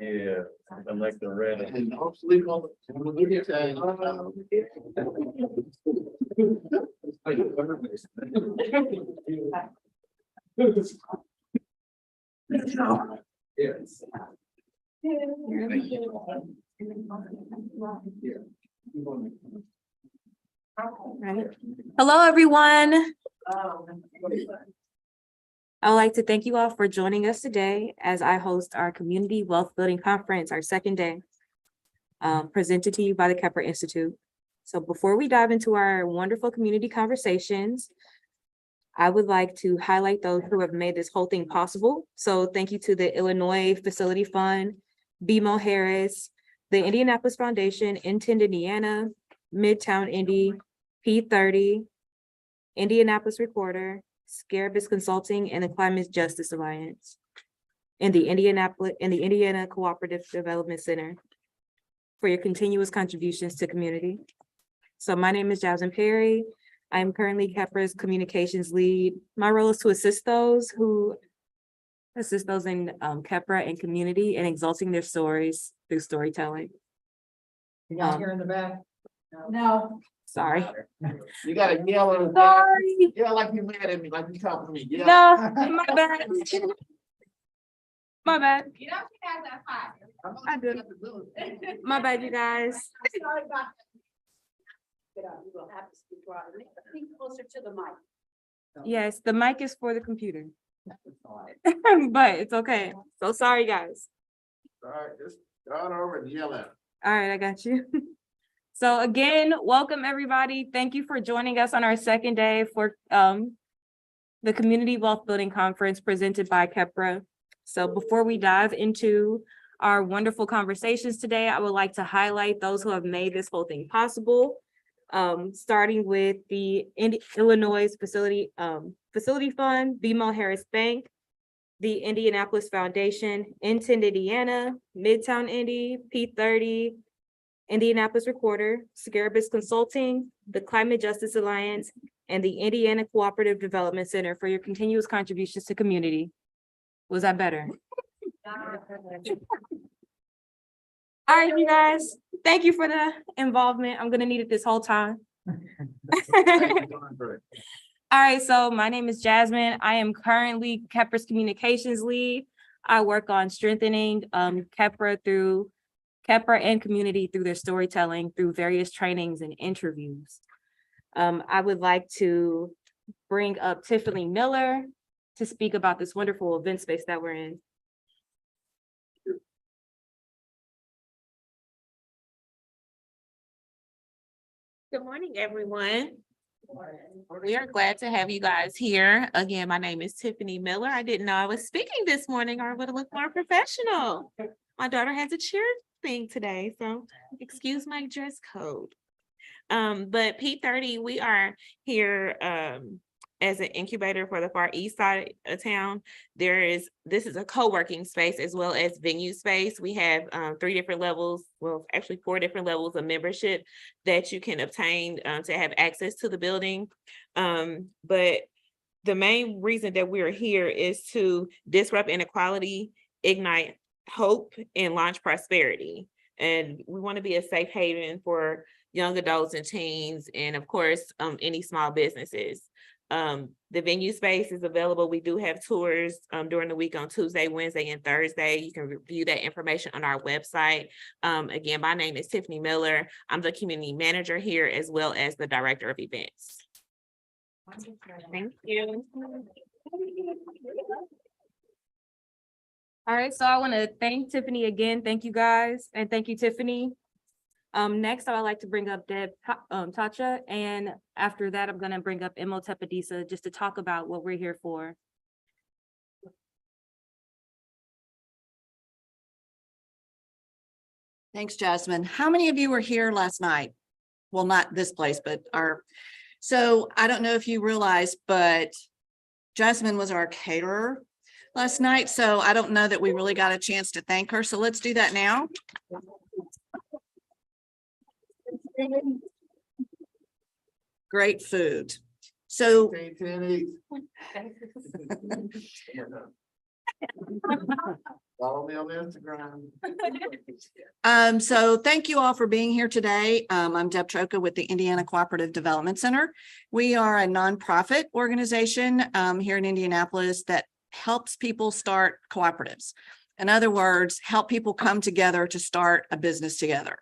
Yeah, I like the red. And don't sleep on Yes. Hello, everyone. I would like to thank you all for joining us today as I host our Community Wealth Building Conference, our second day, presented to you by the Kepler Institute. So before we dive into our wonderful community conversations, I would like to highlight those who have made this whole thing possible. So thank you to the Illinois Facility Fund, BMO Harris, the Indianapolis Foundation, Intend Indiana, Midtown Indy, P30, Indianapolis Recorder, Scarabus Consulting, and the Climate Justice Alliance, and the Indiana Cooperative Development Center for your continuous contributions to community. So my name is Jasmine Perry. I am currently Kepra's communications lead. My role is to assist those in Kepra and community and exalting their stories through storytelling. You guys here in the back? No. Sorry. You gotta yell at Sorry. yell like you mad at me, like you talking to me. Yell. No, my bad. My bad. You know, she has that fire. I do. My bad, you guys. Sorry about that. Get up, you will have to speak louder. Speak closer to the mic. Yes, the mic is for the computer. But it's okay. So sorry, guys. All right, just go on over and yell at him. All right, I got you. So again, welcome everybody. Thank you for joining us on our second day for the Community Wealth Building Conference presented by Kepra. So before we dive into our wonderful conversations today, I would like to highlight those who have made this whole thing possible. Starting with the Illinois Facility Fund, BMO Harris Bank, the Indianapolis Foundation, Intend Indiana, Midtown Indy, P30, Indianapolis Recorder, Scarabus Consulting, the Climate Justice Alliance, and the Indiana Cooperative Development Center for your continuous contributions to community. Was that better? All right, you guys, thank you for the involvement. I'm gonna need it this whole time. All right, so my name is Jasmine. I am currently Kepra's communications lead. I work on strengthening Kepra and community through their storytelling, through various trainings and interviews. I would like to bring up Tiffany Miller to speak about this wonderful event space that we're in. Good morning, everyone. We are glad to have you guys here. Again, my name is Tiffany Miller. I didn't know I was speaking this morning, or I would have looked more professional. My daughter has a cheer thing today, so excuse my dress code. But P30, we are here as an incubator for the far east side of town. This is a co-working space as well as venue space. We have 3 different levels, well, actually 4 different levels of membership that you can obtain to have access to the building. But the main reason that we're here is to disrupt inequality, ignite hope, and launch prosperity. And we want to be a safe haven for young adults and teens, and of course, any small businesses. The venue space is available. We do have tours during the week on Tuesday, Wednesday, and Thursday. You can review that information on our website. Again, my name is Tiffany Miller. I'm the community manager here as well as the director of events. Thank you. All right, so I want to thank Tiffany again. Thank you guys, and thank you, Tiffany. Next, I would like to bring up Deb Tacha, and after that, I'm going to bring up Imo Tepadisa just to talk about what we're here for. Thanks, Jasmine. How many of you were here last night? Well, not this place, but so I don't know if you realize, but Jasmine was our caterer last night. So I don't know that we really got a chance to thank her. So let's do that now. Great food. So Follow me on Instagram. So thank you all for being here today. I'm Deb Troca with the Indiana Cooperative Development Center. We are a nonprofit organization here in Indianapolis that helps people start cooperatives. In other words, help people come together to start a business together.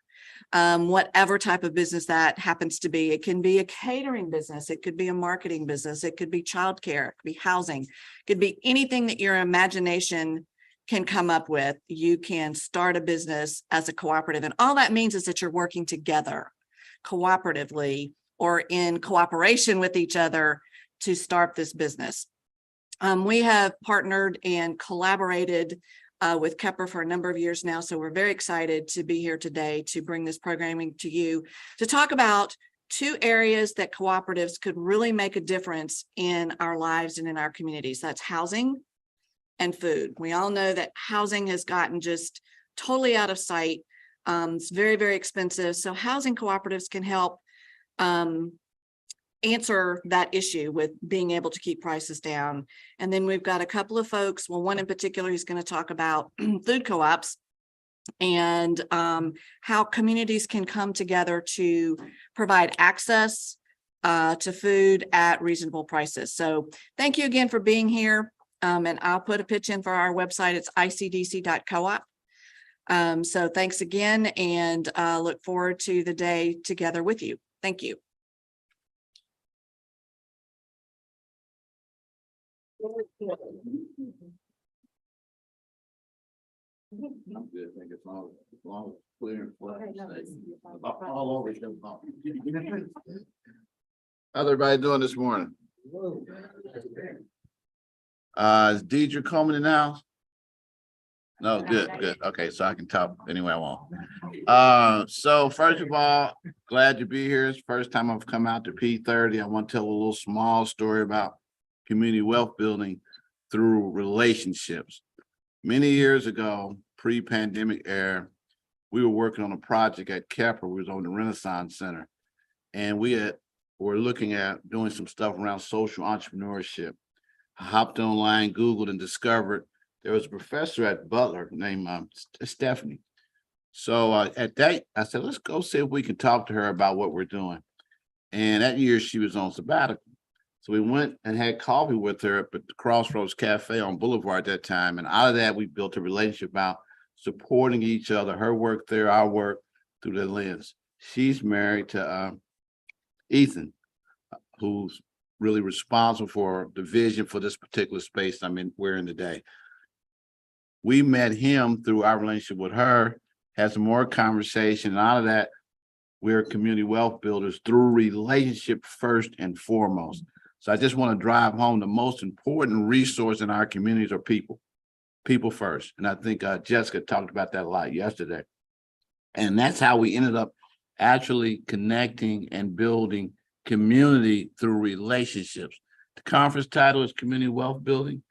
Whatever type of business that happens to be. It can be a catering business. It could be a marketing business. It could be childcare. It could be housing. It could be anything that your imagination can come up with. You can start a business as a cooperative. And all that means is that you're working together cooperatively or in cooperation with each other to start this business. We have partnered and collaborated with Kepler for a number of years now. So we're very excited to be here today to bring this programming to you to talk about two areas that cooperatives could really make a difference in our lives and in our communities. That's housing and food. We all know that housing has gotten just totally out of sight. It's very, very expensive. So housing cooperatives can help answer that issue with being able to keep prices down. And then we've got a couple of folks, well, one in particular who's going to talk about food co-ops and how communities can come together to provide access to food at reasonable prices. So thank you again for being here. And I'll put a pitch in for our website. It's icdc.coop. So thanks again, and look forward to the day together with you. Thank you. I'm good, I think as long as clear and flat, all over. How's everybody doing this morning? Is Deidre coming in now? No, good. Okay, so I can talk anyway I want. So first of all, glad to be here. It's the first time I've come out to P30. I want to tell a little small story about community wealth building through relationships. Many years ago, pre-pandemic era, we were working on a project at Kepler. We was on the Renaissance Center, and were looking at doing some stuff around social entrepreneurship. I hopped online, Googled, and discovered there was a professor at Butler named Stephanie. So at that, I said, let's go see if we can talk to her about what we're doing. And that year she was on sabbatical. So we went and had coffee with her at the Crossroads Cafe on Boulevard at that time. And out of that, we built a relationship about supporting each other, her work there, our work through the lens. She's married to Ethan, who's really responsible for the vision for this particular space we're in today. We met him through our relationship with her, had some more conversation, and out of that, we're community wealth builders through relationship first and foremost. So I just want to drive home the most important resource in our communities are people first. And I think Jessica talked about that a lot yesterday. And that's how we ended up actually connecting and building community through relationships. The conference title is Community Wealth Building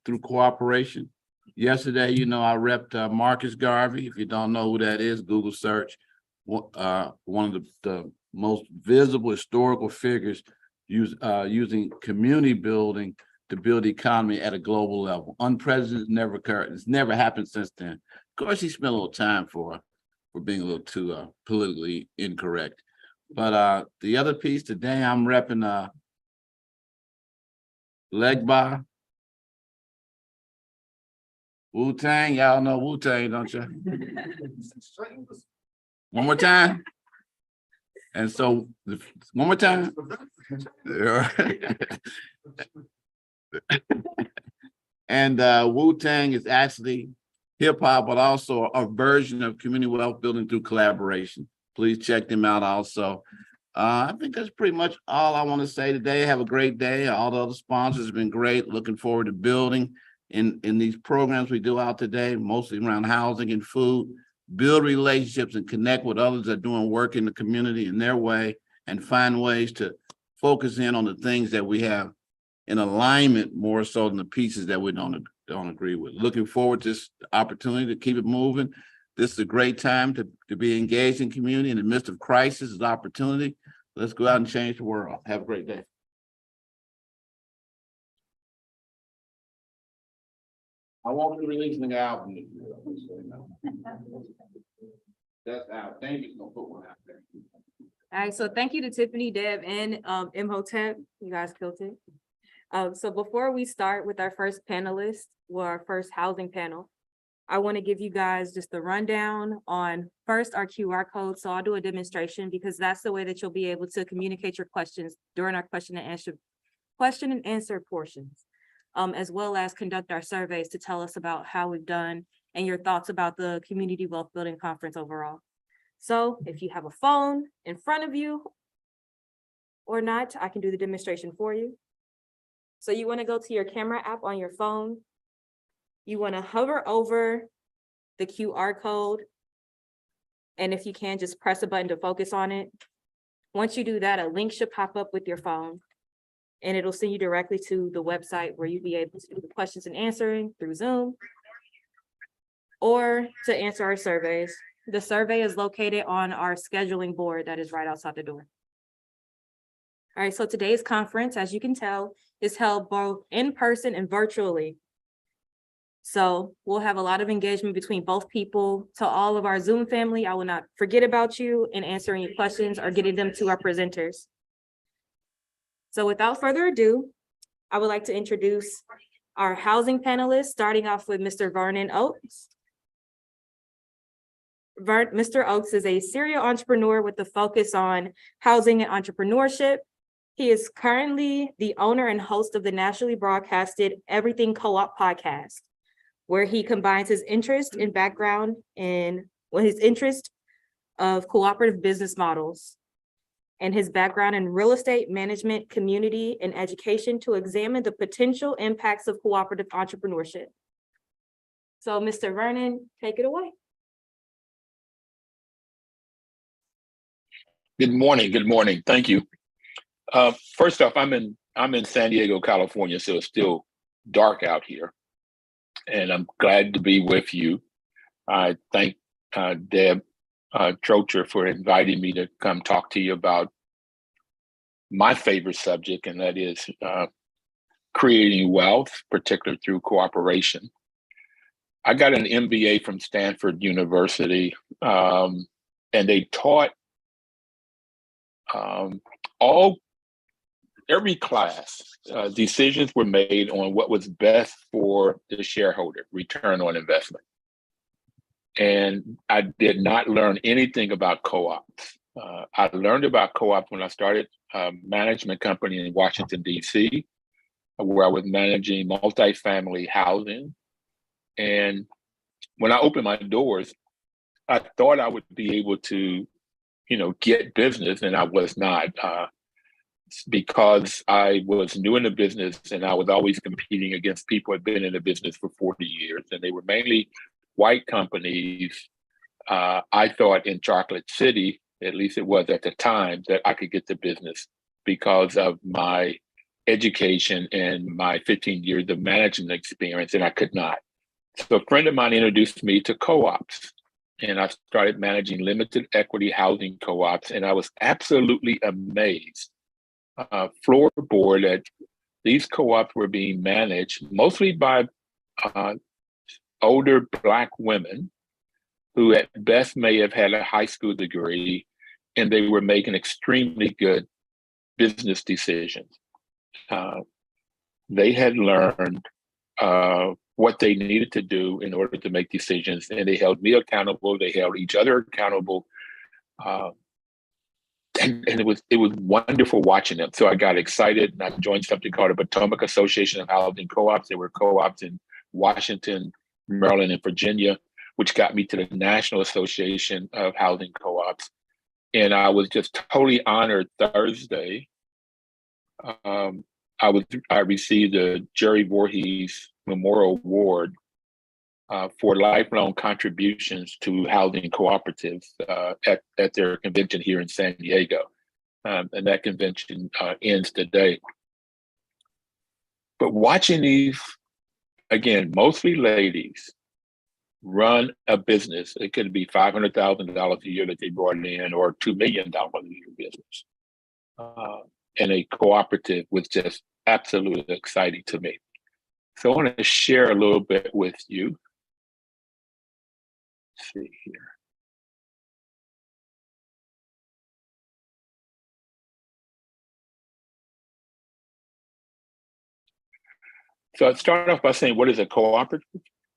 through Cooperation. Yesterday, I repped Marcus Garvey. If you don't know who that is, Google search. One of the most visible historical figures using community building to build the economy at a global level. Unprecedented, never occurred. It's never happened since then. Of course, he spent a little time for being a little too politically incorrect. But the other piece today, I'm repping Legba. Wu-Tang, y'all know Wu-Tang, don't you? One more time. And so, one more time. And Wu-Tang is actually hip hop, but also a version of community wealth building through collaboration. Please check them out also. I think that's pretty much all I want to say today. Have a great day. All the other sponsors have been great. Looking forward to building in these programs we do out today, mostly around housing and food. Build relationships and connect with others that are doing work in the community in their way, and find ways to focus in on the things that we have in alignment more so than the pieces that we don't agree with. Looking forward to this opportunity to keep it moving. This is a great time to be engaged in community in the midst of crisis is opportunity. Let's go out and change the world. Have a great day. I won't be releasing the album this year. Just so you know. That's out. David's gonna put one out there. All right, so thank you to Tiffany, Deb, and Imhotep. You guys killed it. So before we start with our first panelist, or our first housing panel, I want to give you guys just a rundown on first our QR code. So I'll do a demonstration because that's the way that you'll be able to communicate your questions during our question and answer portions, as well as conduct our surveys to tell us about how we've done and your thoughts about the Community Wealth Building Conference overall. So if you have a phone in front of you or not, I can do the demonstration for you. So you want to go to your camera app on your phone. You want to hover over the QR code. And if you can, just press a button to focus on it. Once you do that, a link should pop up with your phone. And it'll send you directly to the website where you'll be able to do the questions and answering through Zoom or to answer our surveys. The survey is located on our scheduling board that is right outside the door. All right, so today's conference, as you can tell, is held both in person and virtually. So we'll have a lot of engagement between both people. To all of our Zoom family, I will not forget about you in answering your questions or getting them to our presenters. So without further ado, I would like to introduce our housing panelists, starting off with Mr. Vernon Oakes. Mr. Oakes is a serial entrepreneur with a focus on housing and entrepreneurship. He is currently the owner and host of the nationally broadcasted Everything Co-op podcast, where he combines his interest and background his interest of cooperative business models and his background in real estate management, community, and education to examine the potential impacts of cooperative entrepreneurship. So Mr. Vernon, take it away. Good morning. Good morning. Thank you. First off, I'm in San Diego, California, so it's still dark out here, and I'm glad to be with you. I thank Deb Trocher for inviting me to come talk to you about my favorite subject, and that is creating wealth, particularly through cooperation. I got an MBA from Stanford University, and they taught every class, decisions were made on what was best for the shareholder, return on investment. And I did not learn anything about co-ops. I learned about co-ops when I started a management company in Washington, D.C., where I was managing multifamily housing. And when I opened my doors, I thought I would be able to get business, and I was not, because I was new in the business and I was always competing against people who had been in the business for 40 years, and they were mainly white companies. I thought in Chocolate City, at least it was at the time, that I could get the business because of my education and my 15 years of management experience, and I could not. So a friend of mine introduced me to co-ops, and I started managing limited equity housing co-ops, and I was absolutely amazed, floorboard, that these co-ops were being managed mostly by older Black women who at best may have had a high school degree, and they were making extremely good business decisions. They had learned what they needed to do in order to make decisions, and they held me accountable. They held each other accountable, and it was wonderful watching them. So I got excited, and I joined something called the Potomac Association of Housing Co-ops. There were co-ops in Washington, Maryland, and Virginia, which got me to the National Association of Housing Co-ops. And I was just totally honored Thursday. I received the Jerry Voorhees Memorial Award for lifelong contributions to housing cooperatives at their convention here in San Diego. And that convention ends today. But watching these, again, mostly ladies, run a business, it could be $500,000 a year that they brought in, or $2 million a year business. And a cooperative was just absolutely exciting to me. So I want to share a little bit with you. Let's see here. So I'd start off by saying, what is a cooperative?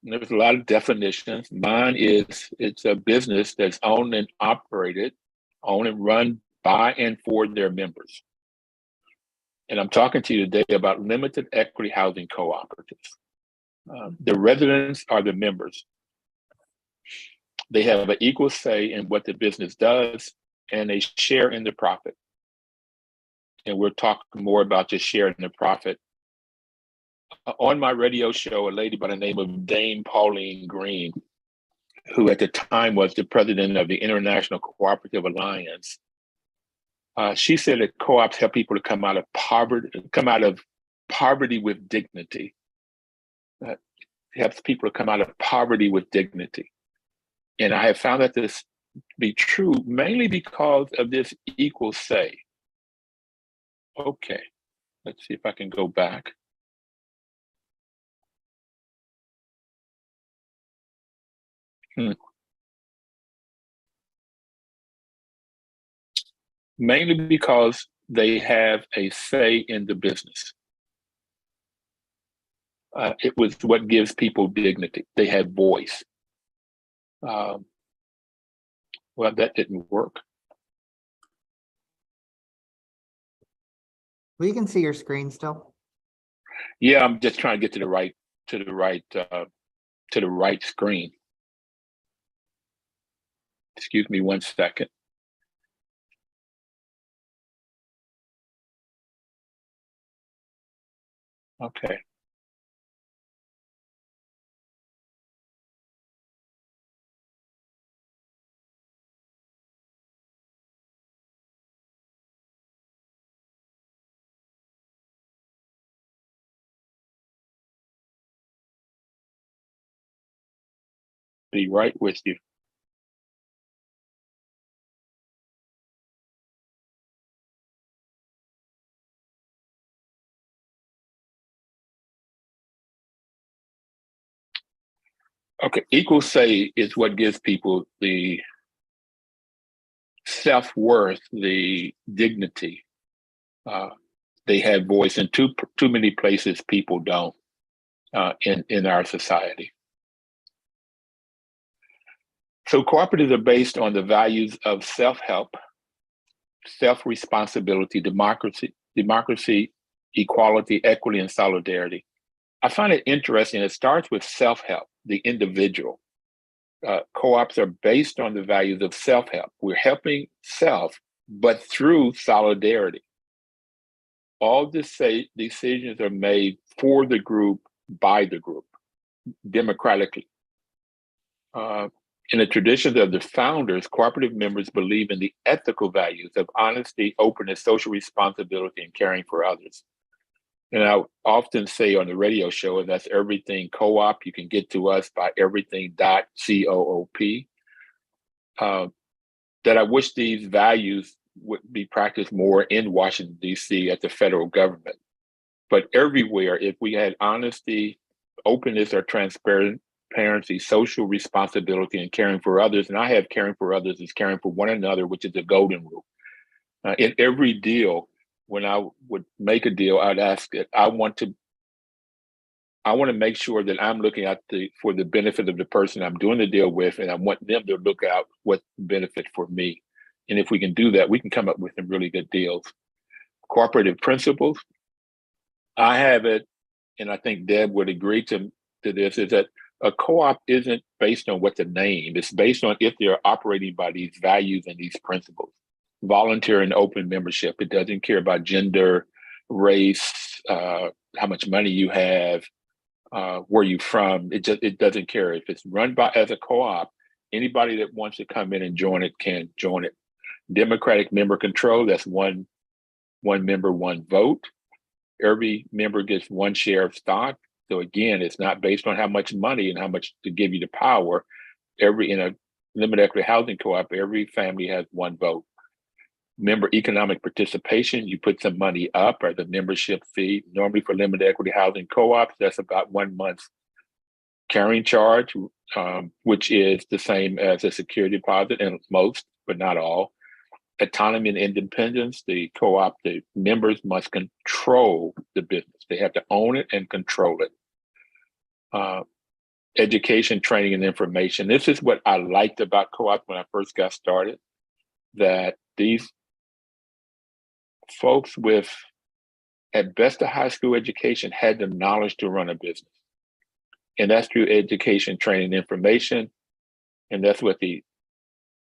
And there's a lot of definitions. Mine is, it's a business that's owned and operated, owned and run by and for their members. And I'm talking to you today about limited equity housing cooperatives. The residents are the members. They have an equal say in what the business does, and they share in the profit. And we'll talk more about just sharing the profit. On my radio show, a lady by the name of Dame Pauline Green, who at the time was the president of the International Cooperative Alliance, she said that co-ops help people to come out of poverty with dignity. Helps people to come out of poverty with dignity. And I have found that this to be true mainly because of this equal say. Okay, let's see if I can go back. Mainly because they have a say in the business. It was what gives people dignity. They had voice. Well, that didn't work. We can see your screen still. Yeah, I'm just trying to get to the right screen. Excuse me 1 second. Okay. Be right with you. Okay, equal say is what gives people the self-worth, the dignity. They have voice in too many places people don't in our society. So cooperatives are based on the values of self-help, self-responsibility, democracy, equality, equity, and solidarity. I find it interesting. It starts with self-help, the individual. Co-ops are based on the values of self-help. We're helping self, but through solidarity. All decisions are made for the group, by the group, democratically. In the traditions of the founders, cooperative members believe in the ethical values of honesty, openness, social responsibility, and caring for others. And I often say on the radio show, and that's everything co-op, you can get to us by everything.coop, that I wish these values would be practiced more in Washington, D.C. at the federal government. But everywhere, if we had honesty, openness or transparency, social responsibility, and caring for others, and I have caring for others is caring for one another, which is the golden rule. In every deal, when I would make a deal, I'd ask it, I want to make sure that I'm looking at for the benefit of the person I'm doing the deal with, and I want them to look out what's the benefit for me. And if we can do that, we can come up with some really good deals. Cooperative principles, I have it, and I think Deb would agree to this, is that a co-op isn't based on what the name, it's based on if they're operating by these values and these principles. Volunteer and open membership, it doesn't care about gender, race, how much money you have, where you from, it doesn't care. If it's run as a co-op, anybody that wants to come in and join it can join it. Democratic member control, that's one member, one vote. Every member gets one share of stock. So again, it's not based on how much money and how much to give you the power. In a limited equity housing co-op, every family has one vote. member economic participation. You put some money up or the membership fee. Normally for limited equity housing co-ops, that's about 1 month's carrying charge, which is the same as a security deposit in most, but not all. Autonomy and independence, the co-op, the members must control the business. They have to own it and control it. Education, training, and information. This is what I liked about co-op when I first got started, that these folks with, at best, a high school education had the knowledge to run a business. And that's through education, training, information. And that's what the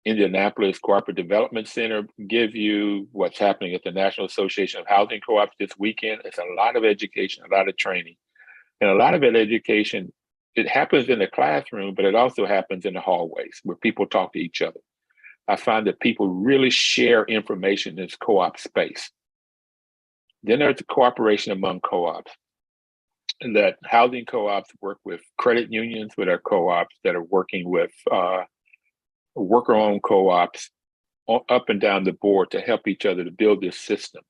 Indianapolis Cooperative Development Center give you, what's happening at the National Association of Housing Co-ops this weekend. It's a lot of education, a lot of training. And a lot of that education, it happens in the classroom, but it also happens in the hallways where people talk to each other. I find that people really share information in this co-op space. Then there's the cooperation among co-ops. And that housing co-ops work with credit unions, with our co-ops that are working with worker-owned co-ops up and down the board to help each other to build this system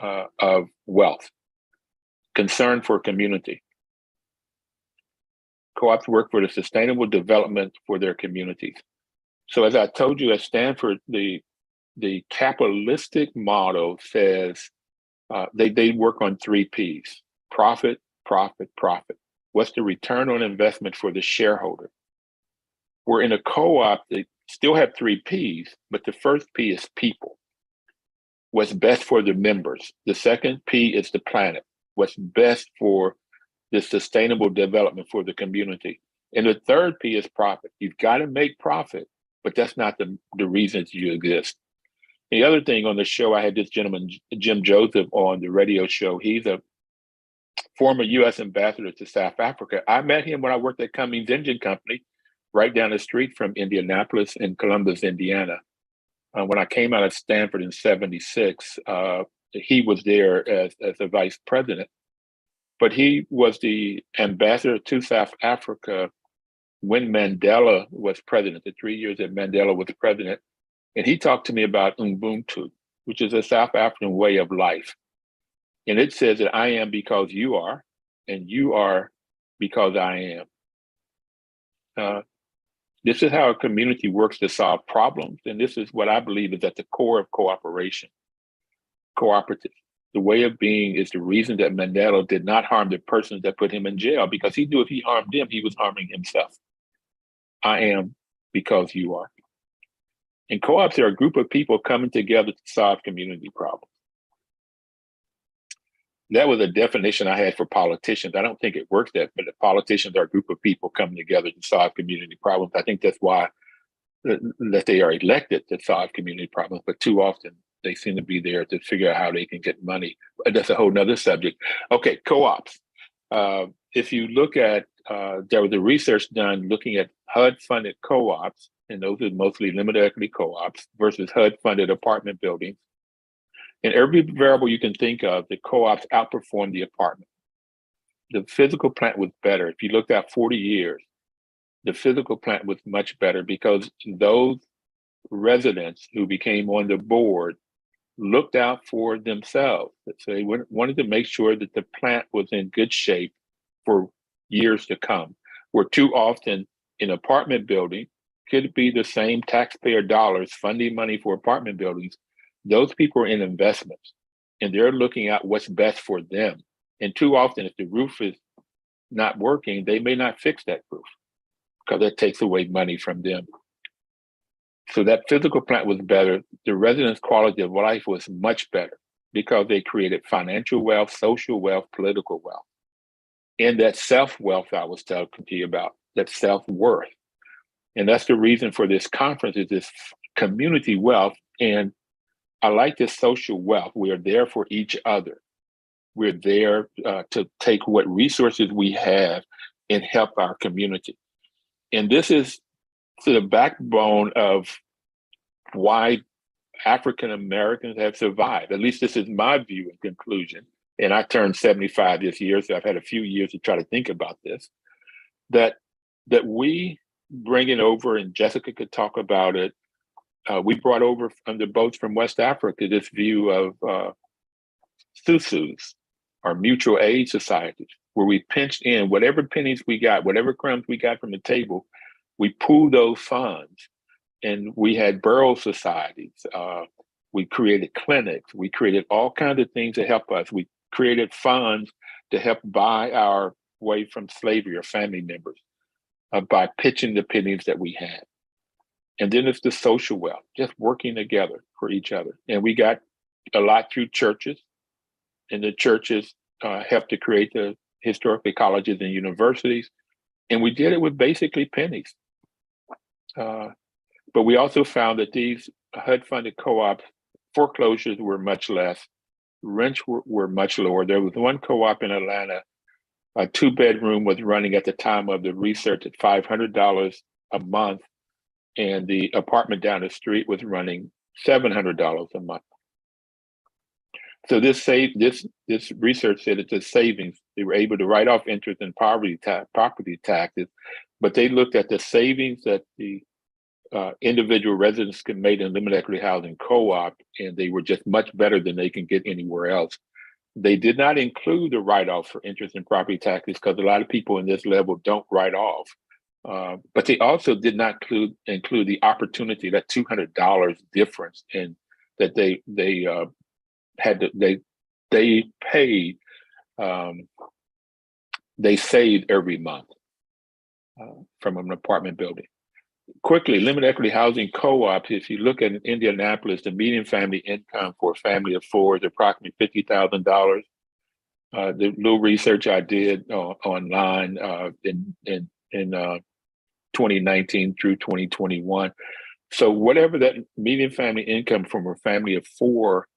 of wealth, concern for community. Co-ops work for the sustainable development for their communities. So as I told you at Stanford, the capitalistic model says they work on 3 Ps: profit, profit, profit. What's the return on investment for the shareholder? We're in a co-op, they still have 3 Ps, but the first P is people. What's best for the members. The second P is the planet. What's best for the sustainable development for the community. And the third P is profit. You've got to make profit, but that's not the reasons you exist. The other thing on the show, I had this gentleman, Jim Joseph, on the radio show. He's a former U.S. ambassador to South Africa. I met him when I worked at Cummings Engine Company, right down the street from Indianapolis in Columbus, Indiana. When I came out of Stanford in '76, he was there as a vice president. But he was the ambassador to South Africa when Mandela was president, the 3 years that Mandela was president. And he talked to me about Ubuntu, which is a South African way of life. And it says that I am because you are, and you are because I am. This is how a community works to solve problems. And this is what I believe is at the core of cooperation, cooperative. The way of being is the reason that Mandela did not harm the persons that put him in jail, because he knew if he harmed them, he was harming himself. I am because you are. And co-ops are a group of people coming together to solve community problems. That was a definition I had for politicians. I don't think it works that, but the politicians are a group of people coming together to solve community problems. I think that's why that they are elected to solve community problems, but too often they seem to be there to figure out how they can get money. But that's a whole nother subject. Okay, co-ops. If you look at, there was a research done looking at HUD-funded co-ops, and those are mostly limited equity co-ops, versus HUD-funded apartment buildings. And every variable you can think of, the co-ops outperformed the apartment. The physical plant was better. If you looked at 40 years, the physical plant was much better because those residents who became on the board looked out for themselves. So they wanted to make sure that the plant was in good shape for years to come. Where too often in apartment building, could be the same taxpayer dollars funding money for apartment buildings. Those people are in investments and they're looking at what's best for them. And too often, if the roof is not working, they may not fix that roof because that takes away money from them. So that physical plant was better. The residents' quality of life was much better because they created financial wealth, social wealth, political wealth. And that self-wealth I was talking to you about, that self-worth. And that's the reason for this conference, is this community wealth. And I like this social wealth. We are there for each other. We're there to take what resources we have and help our community. And this is the backbone of why African Americans have survived. At least this is my view and conclusion. And I turned 75 this year, so I've had a few years to try to think about this. That we bring it over, and Jessica could talk about it, we brought over from the boats from West Africa this view of SUSUs, or mutual aid societies, where we pinched in whatever pennies we got, whatever crumbs we got from the table, we pooled those funds, and we had borough societies. We created clinics. We created all kinds of things to help us. We created funds to help buy our way from slavery or family members by pitching the pennies that we had. And then it's the social wealth, just working together for each other. And we got a lot through churches, and the churches helped to create the historically colleges and universities. And we did it with basically pennies. But we also found that these HUD-funded co-ops, foreclosures were much less, rents were much lower. There was one co-op in Atlanta, a 2-bedroom was running at the time of the research at $500 a month, and the apartment down the street was running $700 a month. So this research said it's a savings. They were able to write off interest and property taxes, but they looked at the savings that the individual residents can make in limited equity housing co-op, and they were just much better than they can get anywhere else. They did not include the write-off for interest and property taxes because a lot of people in this level don't write off. But they also did not include the opportunity, that $200 difference in that they paid, they saved every month from an apartment building. Quickly, limited equity housing co-ops, if you look at Indianapolis, the median family income for a family of 4 is approximately $50,000. The little research I did online in 2019 through 2021. So whatever that median family income from a family of 4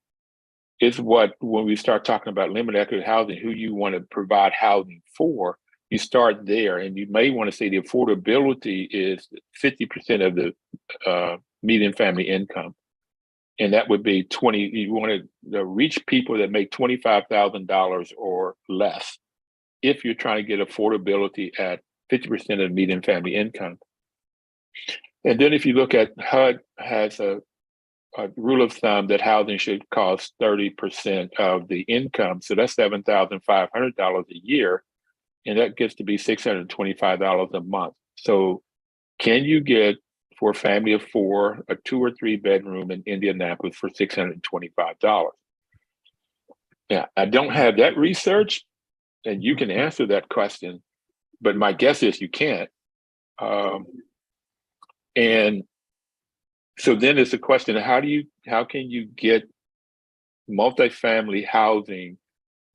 is, what, when we start talking about limited equity housing, who you want to provide housing for, you start there. And you may want to say the affordability is 50% of the median family income. And that would be you want to reach people that make $25,000 or less if you're trying to get affordability at 50% of median family income. And then if you look at HUD has a rule of thumb that housing should cost 30% of the income. So that's $7,500 a year. And that gets to be $625 a month. So can you get, for a family of 4, a 2 or 3 bedroom in Indianapolis for $625? Yeah, I don't have that research, and you can answer that question, but my guess is you can't. And so then it's a question of how can you get multifamily housing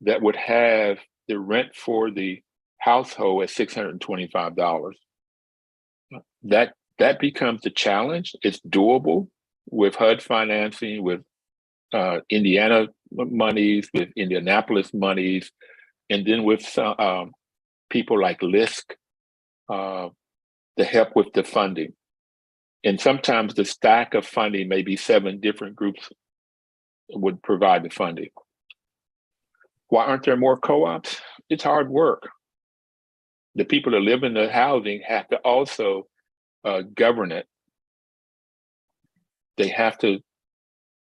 that would have the rent for the household at $625? That becomes the challenge. It's doable with HUD financing, with Indiana monies, with Indianapolis monies, and then with some people like LISC to help with the funding. And sometimes the stack of funding may be 7 different groups would provide the funding. Why aren't there more co-ops? It's hard work. The people that live in the housing have to also govern it. They have to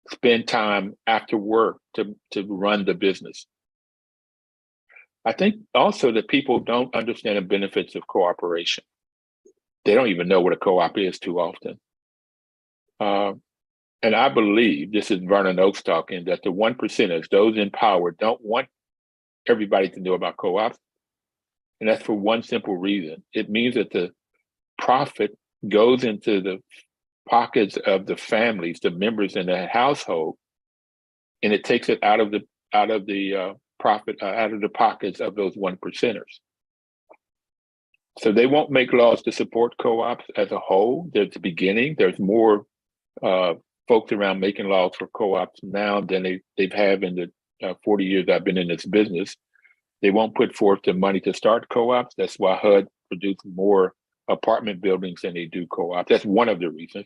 spend time after work to run the business. I think also that people don't understand the benefits of cooperation. They don't even know what a co-op is too often. And I believe, this is Vernon Oaks talking, that the 1%ers, those in power, don't want everybody to know about co-ops. And that's for one simple reason. It means that the profit goes into the pockets of the families, the members in the household, and it takes it out of the profit, out of the pockets of those 1%ers. So they won't make laws to support co-ops as a whole. There's the beginning. There's more folks around making laws for co-ops now than they've had in the 40 years I've been in this business. They won't put forth the money to start co-ops. That's why HUD produces more apartment buildings than they do co-ops. That's one of the reasons.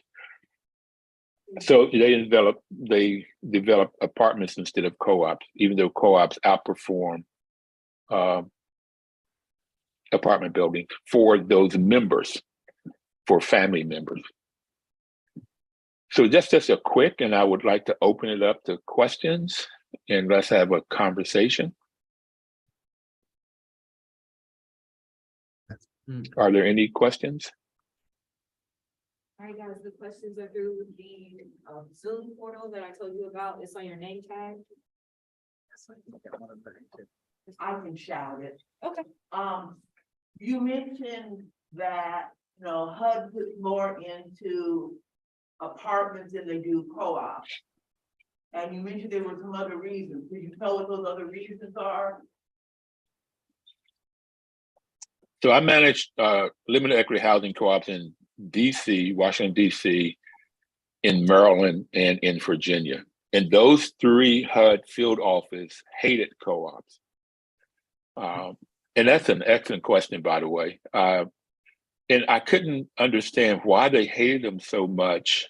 So they develop apartments instead of co-ops, even though co-ops outperform apartment buildings for those members, for family members. So that's just a quick, and I would like to open it up to questions and let's have a conversation. Are there any questions? All right, guys, the questions are through the Zoom portal that I told you about. It's on your name tag. I can shout it. Okay. You mentioned that, HUD puts more into apartments than they do co-ops. And you mentioned there were some other reasons. Could you tell what those other reasons are? So I manage limited equity housing co-ops in DC, Washington, DC, in Maryland, and in Virginia. And those three HUD field office hated co-ops. And that's an excellent question, by the way. And I couldn't understand why they hated them so much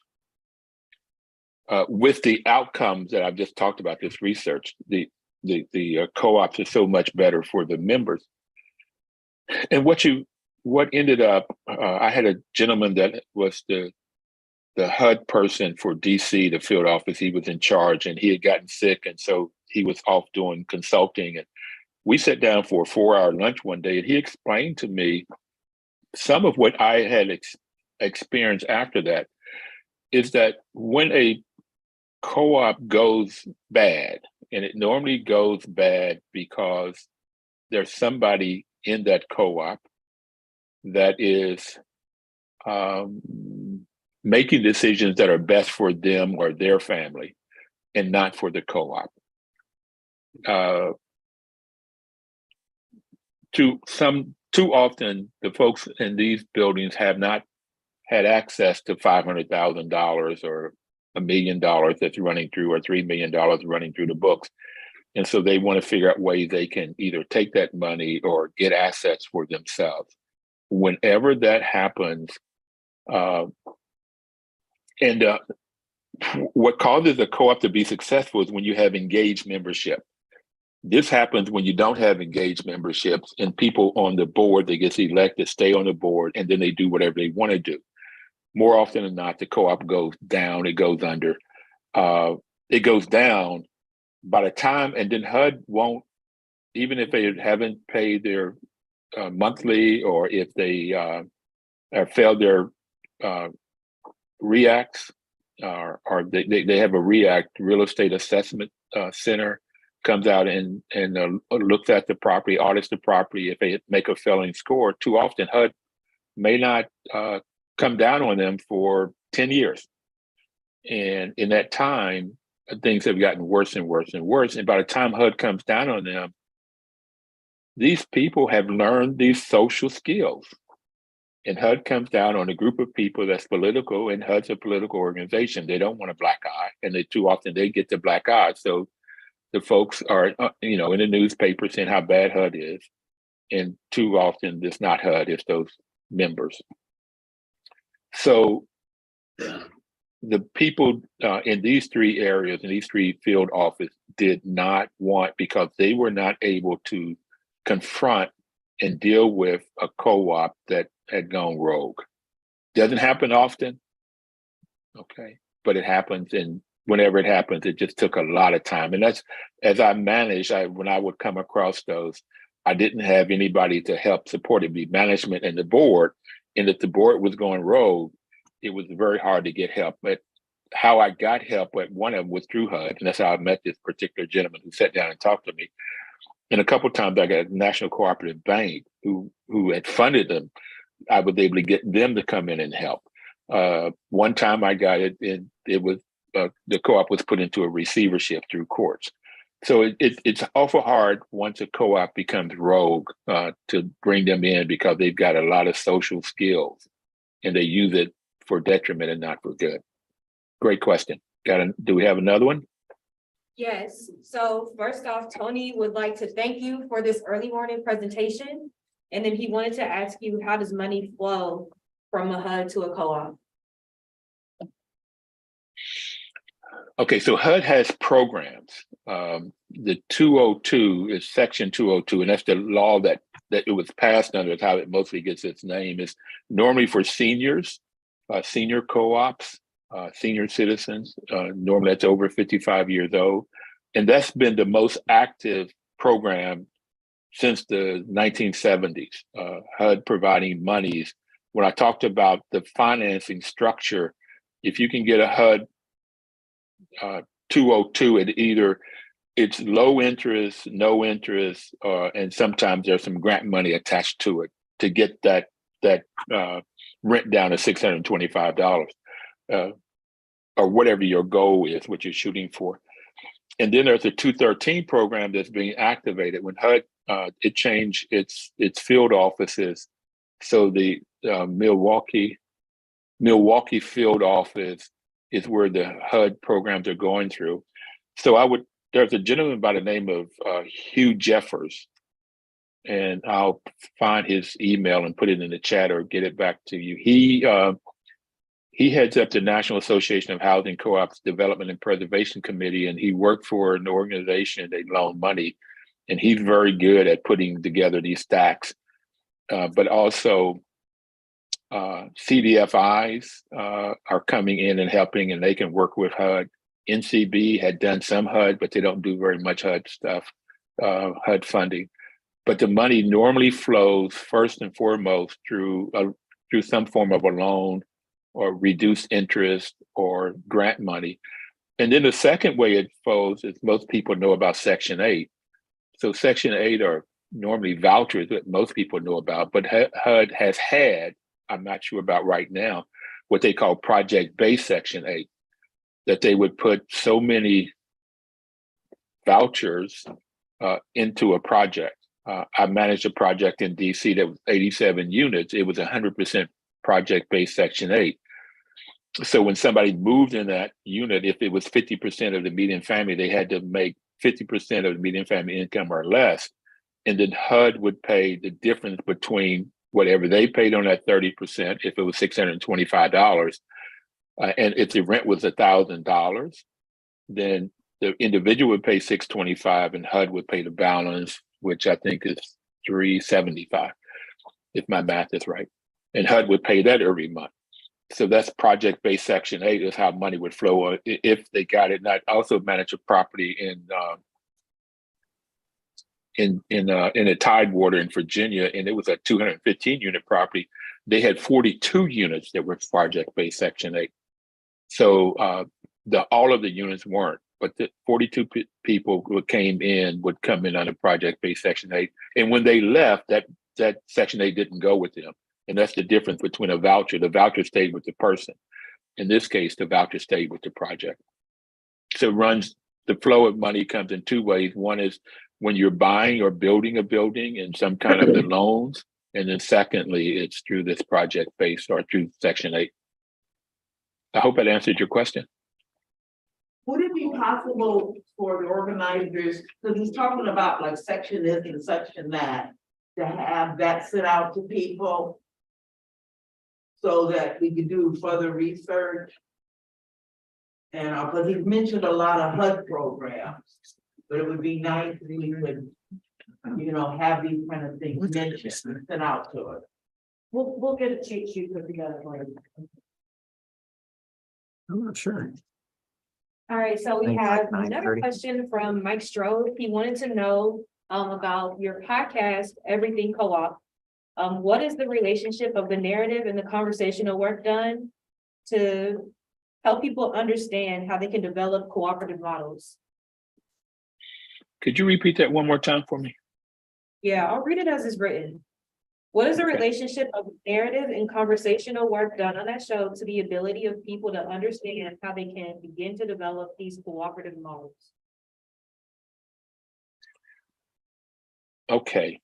with the outcomes that I've just talked about, this research. The co-ops are so much better for the members. And what ended up, I had a gentleman that was the HUD person for DC, the field office. He was in charge and he had gotten sick. And so he was off doing consulting. And we sat down for a 4-hour lunch one day and he explained to me some of what I had experienced after that is that when a co-op goes bad, and it normally goes bad because there's somebody in that co-op that is making decisions that are best for them or their family and not for the co-op. Too often, the folks in these buildings have not had access to $500,000 or $1 million that's running through, or $3 million running through the books. And so they want to figure out ways they can either take that money or get assets for themselves. Whenever that happens, what causes a co-op to be successful is when you have engaged membership. This happens when you don't have engaged memberships and people on the board that gets elected stay on the board and then they do whatever they want to do. More often than not, the co-op goes down, it goes under. It goes down by the time, and then HUD won't, even if they haven't paid their monthly, or if they have failed their REACTs, or they have a REACT, real estate assessment center, comes out and looks at the property, audits the property. If they make a failing score, too often HUD may not come down on them for 10 years. And in that time, things have gotten worse and worse and worse. And by the time HUD comes down on them, these people have learned these social skills. And HUD comes down on a group of people that's political, and HUD's a political organization. They don't want a black eye, and too often they get the black eye. So the folks are, in the newspaper saying how bad HUD is. And too often it's not HUD, it's those members. So the people in these three areas, in these three field offices, did not want, because they were not able to confront and deal with a co-op that had gone rogue. Doesn't happen often, okay, but it happens, and whenever it happens, it just took a lot of time. And that's, as I managed, when I would come across those, I didn't have anybody to help support it, be management and the board. And if the board was going rogue, it was very hard to get help. But how I got help at one of them was through HUD. And that's how I met this particular gentleman who sat down and talked to me. And a couple of times I got a National Cooperative Bank who had funded them. I was able to get them to come in and help. One time I got it, and it was the co-op was put into a receivership through courts. So it's awful hard once a co-op becomes rogue to bring them in, because they've got a lot of social skills and they use it for detriment and not for good. Great question. Do we have another one? Yes, so first off, Tony would like to thank you for this early morning presentation. And then he wanted to ask you, how does money flow from a HUD to a co-op? Okay, so HUD has programs. The 202 is section 202, and that's the law that it was passed under. It's how it mostly gets its name. Is normally for seniors, senior co-ops, senior citizens. Normally that's over 55 years old. And that's been the most active program since the 1970s, HUD providing monies. When I talked about the financing structure, if you can get a HUD 202 at either it's low interest, no interest, and sometimes there's some grant money attached to it to get that rent down to $625, or whatever your goal is, what you're shooting for. And then there's a 213 program that's being activated. When HUD it changed its field offices, so the Milwaukee field office is where the HUD programs are going through. So there's a gentleman by the name of Hugh Jeffers, and I'll find his email and put it in the chat or get it back to you. He heads up the National Association of Housing Co-ops Development and Preservation Committee, and he worked for an organization that loaned money, and he's very good at putting together these stacks. But also CDFIs are coming in and helping, and they can work with HUD. NCB had done some HUD, but they don't do very much HUD stuff, HUD funding. But the money normally flows first and foremost through some form of a loan or reduced interest or grant money. And then the second way it flows is most people know about Section 8. So Section 8 are normally vouchers that most people know about, but HUD has had, I'm not sure about right now, what they call project-based Section 8, that they would put so many vouchers into a project. I managed a project in DC that was 87 units. It was 100% project-based Section 8. So when somebody moved in that unit, if it was 50% of the median family, they had to make 50% of the median family income or less. And then HUD would pay the difference between whatever they paid on that 30%, if it was $625, and if the rent was $1,000, then the individual would pay $625 and HUD would pay the balance, which I think is $375, if my math is right. And HUD would pay that every month. So that's project-based Section 8 is how money would flow if they got it. And I also manage a property in a Tidewater in Virginia, and it was a 215 unit property. They had 42 units that were project-based Section 8. So all of the units weren't, but the 42 people who came in would come in on a project-based Section 8. And when they left, that Section 8 didn't go with them. And that's the difference between a voucher. The voucher stayed with the person. In this case, the voucher stayed with the project. So the flow of money comes in two ways. One is when you're buying or building a building and some kind of the loans. And then secondly, it's through this project-based or through Section 8. I hope that answered your question. Would it be possible for the organizers, because he's talking about like section this and section that, to have that sent out to people so that we could do further research? And but he's mentioned a lot of HUD programs, but it would be nice if we could, have these kind of things mentioned and sent out to us. We'll get a cheat sheet put together for you. I'm not sure. All right, so we Thanks. have another 9:30. question from Mike Strode. He wanted to know about your podcast, Everything Co-op. What is the relationship of the narrative and the conversational work done to help people understand how they can develop cooperative models? Could you repeat that one more time for me? Yeah, I'll read it as it's written. What is the Okay. relationship of narrative and conversational work done on that show to the ability of people to understand how they can begin to develop these cooperative models? Okay.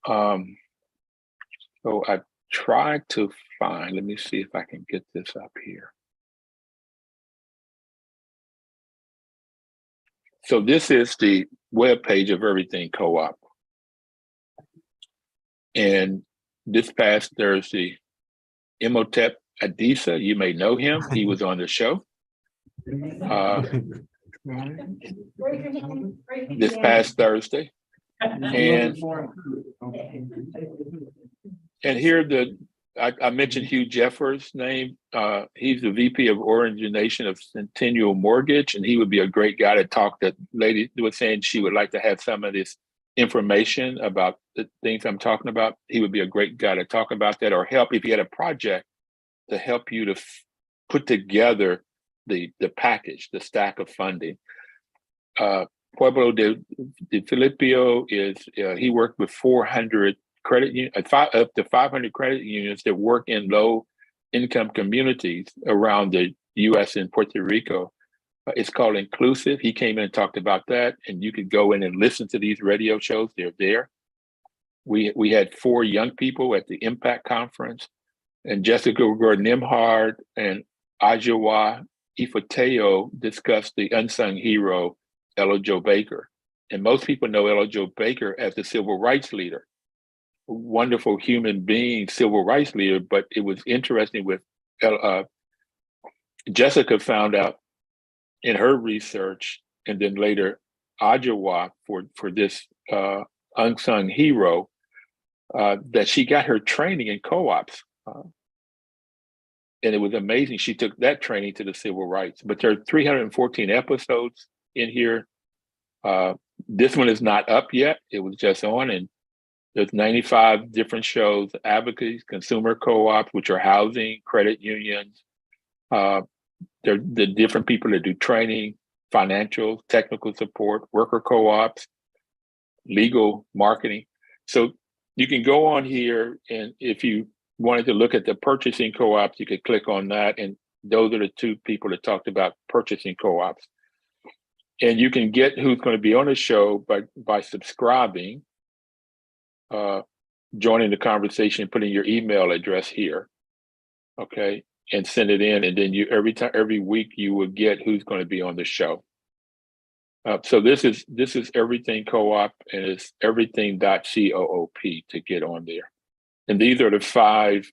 So I tried to find, let me see if I can get this up here. So this is the webpage of Everything Co-op. And this past Thursday, Imhotep Adisa, you may know him. He was on the show. This past Thursday. And here I mentioned Hugh Jeffers' name. He's the VP of origination of Centennial Mortgage, and he would be a great guy to talk. That lady was saying she would like to have some of this information about the things I'm talking about. He would be a great guy to talk about that, or help if you had a project to help you to put together the package, the stack of funding. Pueblo de Filipio is he worked with 400 up to 500 credit unions that work in low income communities around the U.S. and Puerto Rico. It's called Inclusive. He came in and talked about that, and you could go in and listen to these radio shows. They're there. We had 4 young people at the Impact Conference, and Jessica Nimhard and Ajawa Ifateo discussed the unsung hero, Ella Jo Baker. And most people know Ella Jo Baker as the civil rights leader. Wonderful human being, civil rights leader, but it was interesting with Jessica found out in her research, and then later Ajawa for this unsung hero, that she got her training in co-ops. And it was amazing. She took that training to the civil rights, but there are 314 episodes in here. This one is not up yet. It was just on, and there's 95 different shows, advocacy, consumer co-ops, which are housing, credit unions. They're the different people that do training, financial, technical support, worker co-ops, legal, marketing. So you can go on here, and if you wanted to look at the purchasing co-ops, you could click on that. And those are the 2 people that talked about purchasing co-ops. And you can get who's going to be on the show by subscribing, joining the conversation, putting your email address here, okay, and send it in. And then every week you will get who's going to be on the show. So this is Everything Co-op, and it's everything.coop to get on there. And these are the 5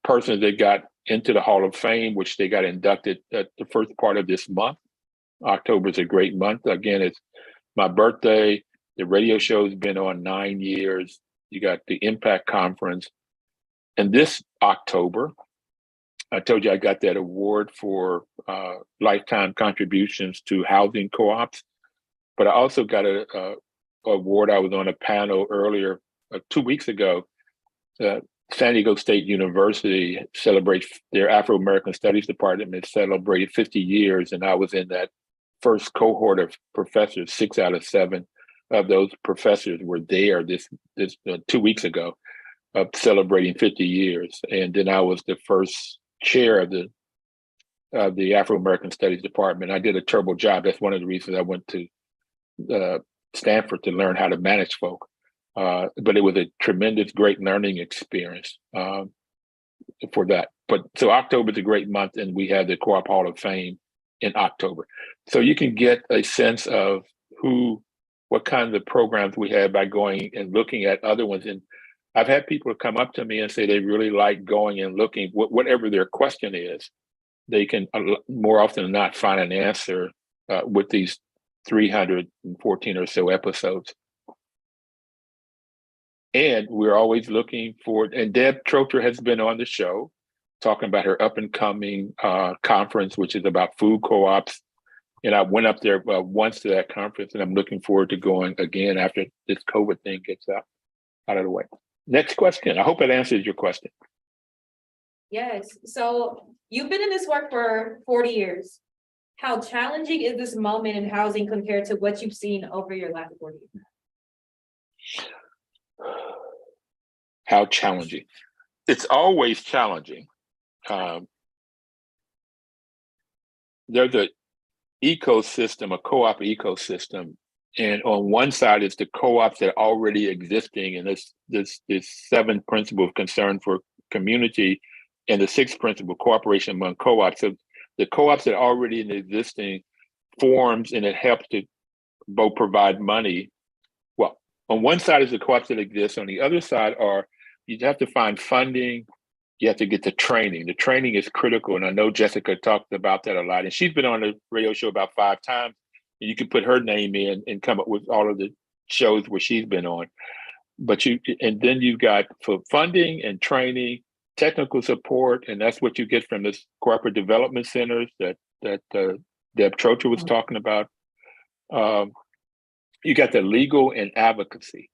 persons that got into the Hall of Fame, which they got inducted at the first part of this month. October is a great month. Again, it's my birthday. The radio show's been on 9 years. You got the Impact Conference. And this October, I told you I got that award for lifetime contributions to housing co-ops, but I also got a award. I was on a panel earlier, 2 weeks ago. San Diego State University celebrates their Afro-American Studies Department. It celebrated 50 years, and I was in that first cohort of professors. 6 out of 7 of those professors were there this 2 weeks ago, celebrating 50 years. And then I was the first chair of the Afro-American Studies Department. I did a terrible job. That's one of the reasons I went to Stanford to learn how to manage folk. But it was a tremendous, great learning experience for that. But so October is a great month, and we have the Co-op Hall of Fame in October. So you can get a sense of what kinds of programs we have by going and looking at other ones. And I've had people come up to me and say they really like going and looking, whatever their question is, they can more often than not find an answer with these 314 or so episodes. And we're always looking for, and Deb Trocher has been on the show talking about her up and coming conference, which is about food co-ops. And I went up there once to that conference, and I'm looking forward to going again after this COVID thing gets out of the way. Next question. I hope it answers your question. Yes, so you've been in this work for 40 years. How challenging is this moment in housing compared to what you've seen over your last 40 years? How challenging? It's always challenging. There's an ecosystem, a co-op ecosystem, and on one side is the co-ops that are already existing, and this 7th principle of concern for community, and the 6th principle, cooperation among co-ops. So the co-ops that are already in existing forms, and it helps to both provide money. Well, on one side is the co-ops that exist. On the other side you have to find funding. You have to get the training. The training is critical. And I know Jessica talked about that a lot. And she's been on the radio show about 5 times. And you can put her name in and come up with all of the shows where she's been on. and then you've got for funding and training, technical support, and that's what you get from this corporate development centers that Deb Trocher was talking about. You got the legal and advocacy.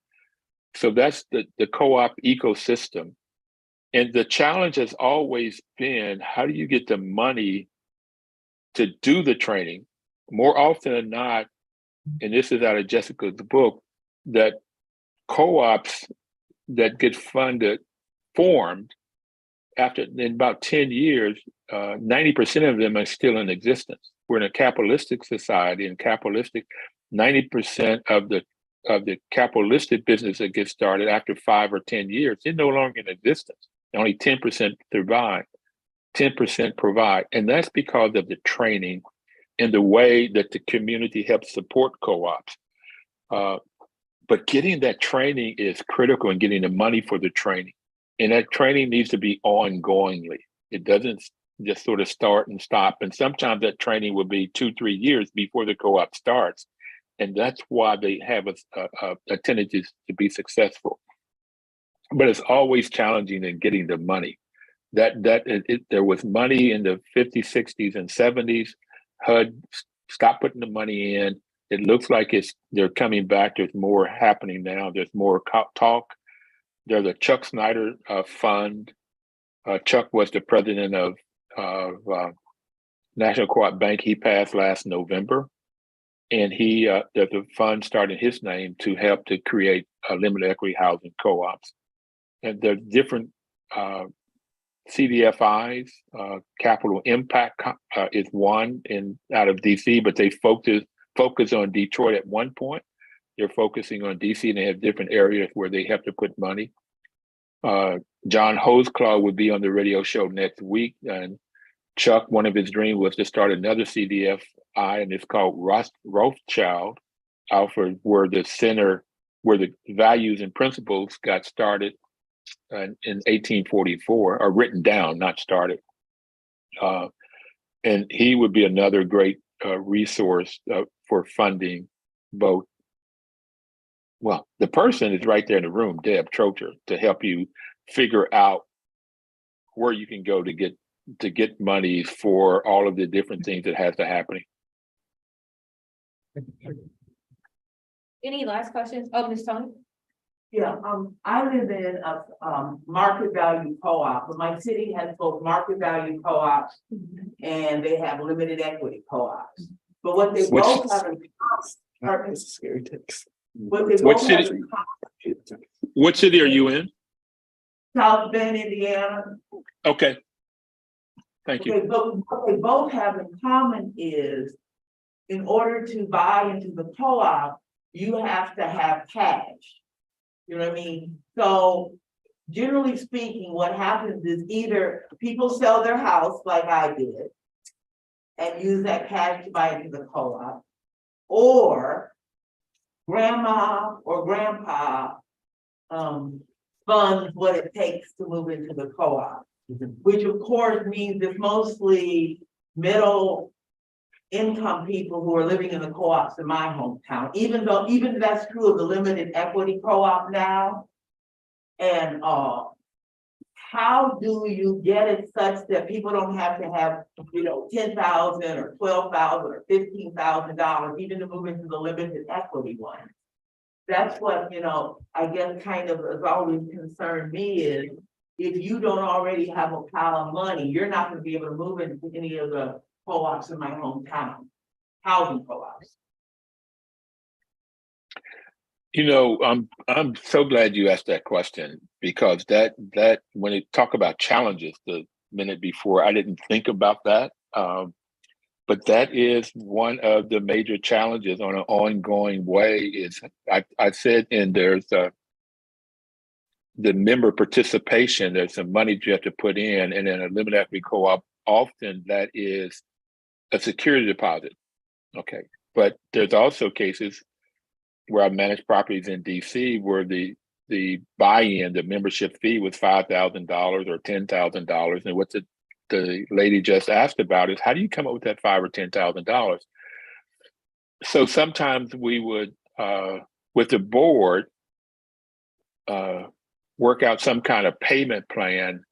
So that's the co-op ecosystem. And the challenge has always been, how do you get the money to do the training? More often than not, and this is out of Jessica's book, that co-ops that get formed after in about 10 years, 90% of them are still in existence. We're in a capitalistic society, and 90% of the capitalistic business that gets started after 5 or 10 years, they're no longer in existence. Only 10% survive, 10% provide. And that's because of the training and the way that the community helps support co-ops. But getting that training is critical, and getting the money for the training. And that training needs to be ongoingly. It doesn't just sort of start and stop. And sometimes that training will be 2-3 years before the co-op starts. And that's why they have a tendency to be successful. But it's always challenging in getting the money. There was money in the 50s, 60s, and 70s. HUD stopped putting the money in. It looks like they're coming back. There's more happening now. There's more talk. There's a Chuck Snyder fund. Chuck was the president of National Co-op Bank. He passed last November. And there's a fund started in his name to help to create limited equity housing co-ops. And there's different CDFIs. Capital Impact is one out of DC, but they focus on Detroit at one point. They're focusing on DC, and they have different areas where they have to put money. John Hoseclaw would be on the radio show next week, and Chuck, one of his dreams was to start another CDFI, and it's called Rothschild, Alfred, where the values and principles got started in 1844, or written down, not started. And he would be another great resource for funding both. Well, the person is right there in the room, Deb Trocher, to help you figure out where you can go to get money for all of the different things that has to happen. Any last questions? Oh, Ms. Tony? Yeah, I live in a, market value co-op, but my city has both market value co-ops and they have limited equity co-ops. But what they both have in common, Scary text. what they What both have city? in common, What city are you in? South Bend, Indiana. Okay. Thank you. Okay, but what they both have in common is, in order to buy into the co-op, you have to have cash. You know what I mean? So generally speaking, what happens is either people sell their house like I did and use that cash to buy into the co-op, or grandma or grandpa funds what it takes to move into the co-op, which of course means it's mostly middle income people who are living in the co-ops in my hometown, even that's true of the limited equity co-op now. And how do you get it such that people don't have to have, $10,000 or $12,000 or $15,000 even to move into the limited equity one? That's what, I guess kind of has always concerned me is, if you don't already have a pile of money, you're not gonna be able to move into any of the co-ops in my hometown, housing co-ops. I'm so glad you asked that question, because that when you talk about challenges the minute before, I didn't think about that. But that is one of the major challenges on an ongoing way is I said, and there's the member participation, there's some money you have to put in, and then a limited equity co-op, often that is a security deposit. Okay. But there's also cases where I managed properties in DC where the buy-in, the membership fee was $5,000 or $10,000. And what the lady just asked about is, how do you come up with that $5,000 or $10,000? So sometimes we would, with the board, work out some kind of payment plan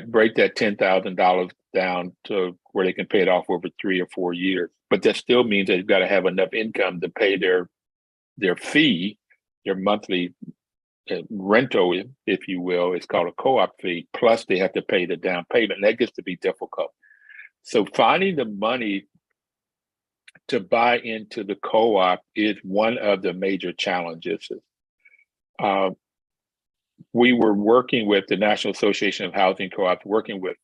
break that $10,000 down to where they can pay it off over 3 or 4 years. But that still means they've got to have enough income to pay their fee, their monthly rental, if you will. It's called a co-op fee. Plus they have to pay the down payment. And that gets to be difficult. So finding the money to buy into the co-op is one of the major challenges. We were working with the National Association of Housing Co-ops, working with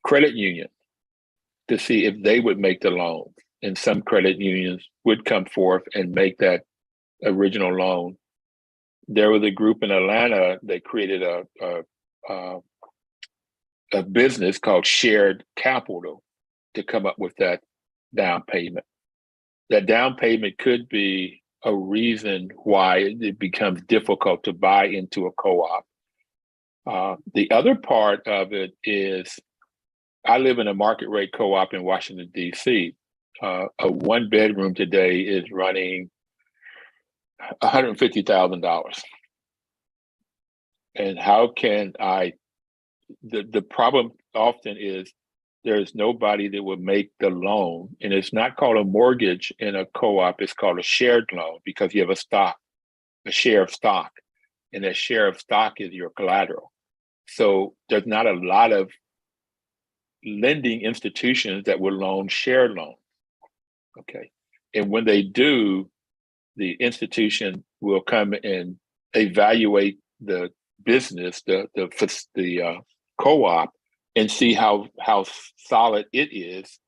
credit unions to see if they would make the loan. And some credit unions would come forth and make that original loan. There was a group in Atlanta that created a business called Shared Capital to come up with that down payment. That down payment could be a reason why it becomes difficult to buy into a co-op. The other part of it is, I live in a market rate co-op in Washington, D.C. A 1-bedroom today is running $150,000. And how can the problem often is there's nobody that will make the loan, and it's not called a mortgage in a co-op, it's called a shared loan because you have a share of stock, and that share of stock is your collateral. So there's not a lot of lending institutions that will loan shared loans, okay? And when they do, the institution will come and evaluate the business, the co-op, and see how solid it is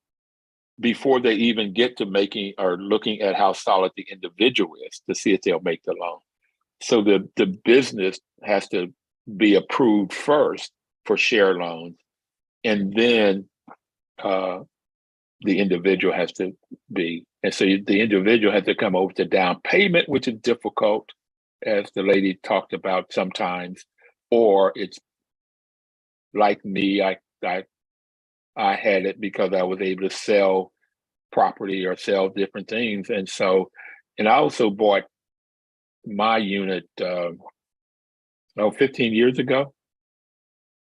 before they even get to making or looking at how solid the individual is to see if they'll make the loan. So the business has to be approved first for share loans, and then the individual has to be. And so the individual has to come over to down payment, which is difficult, as the lady talked about sometimes, or it's like me, I had it because I was able to sell property or sell different things. And so, and I also bought my unit 15 years ago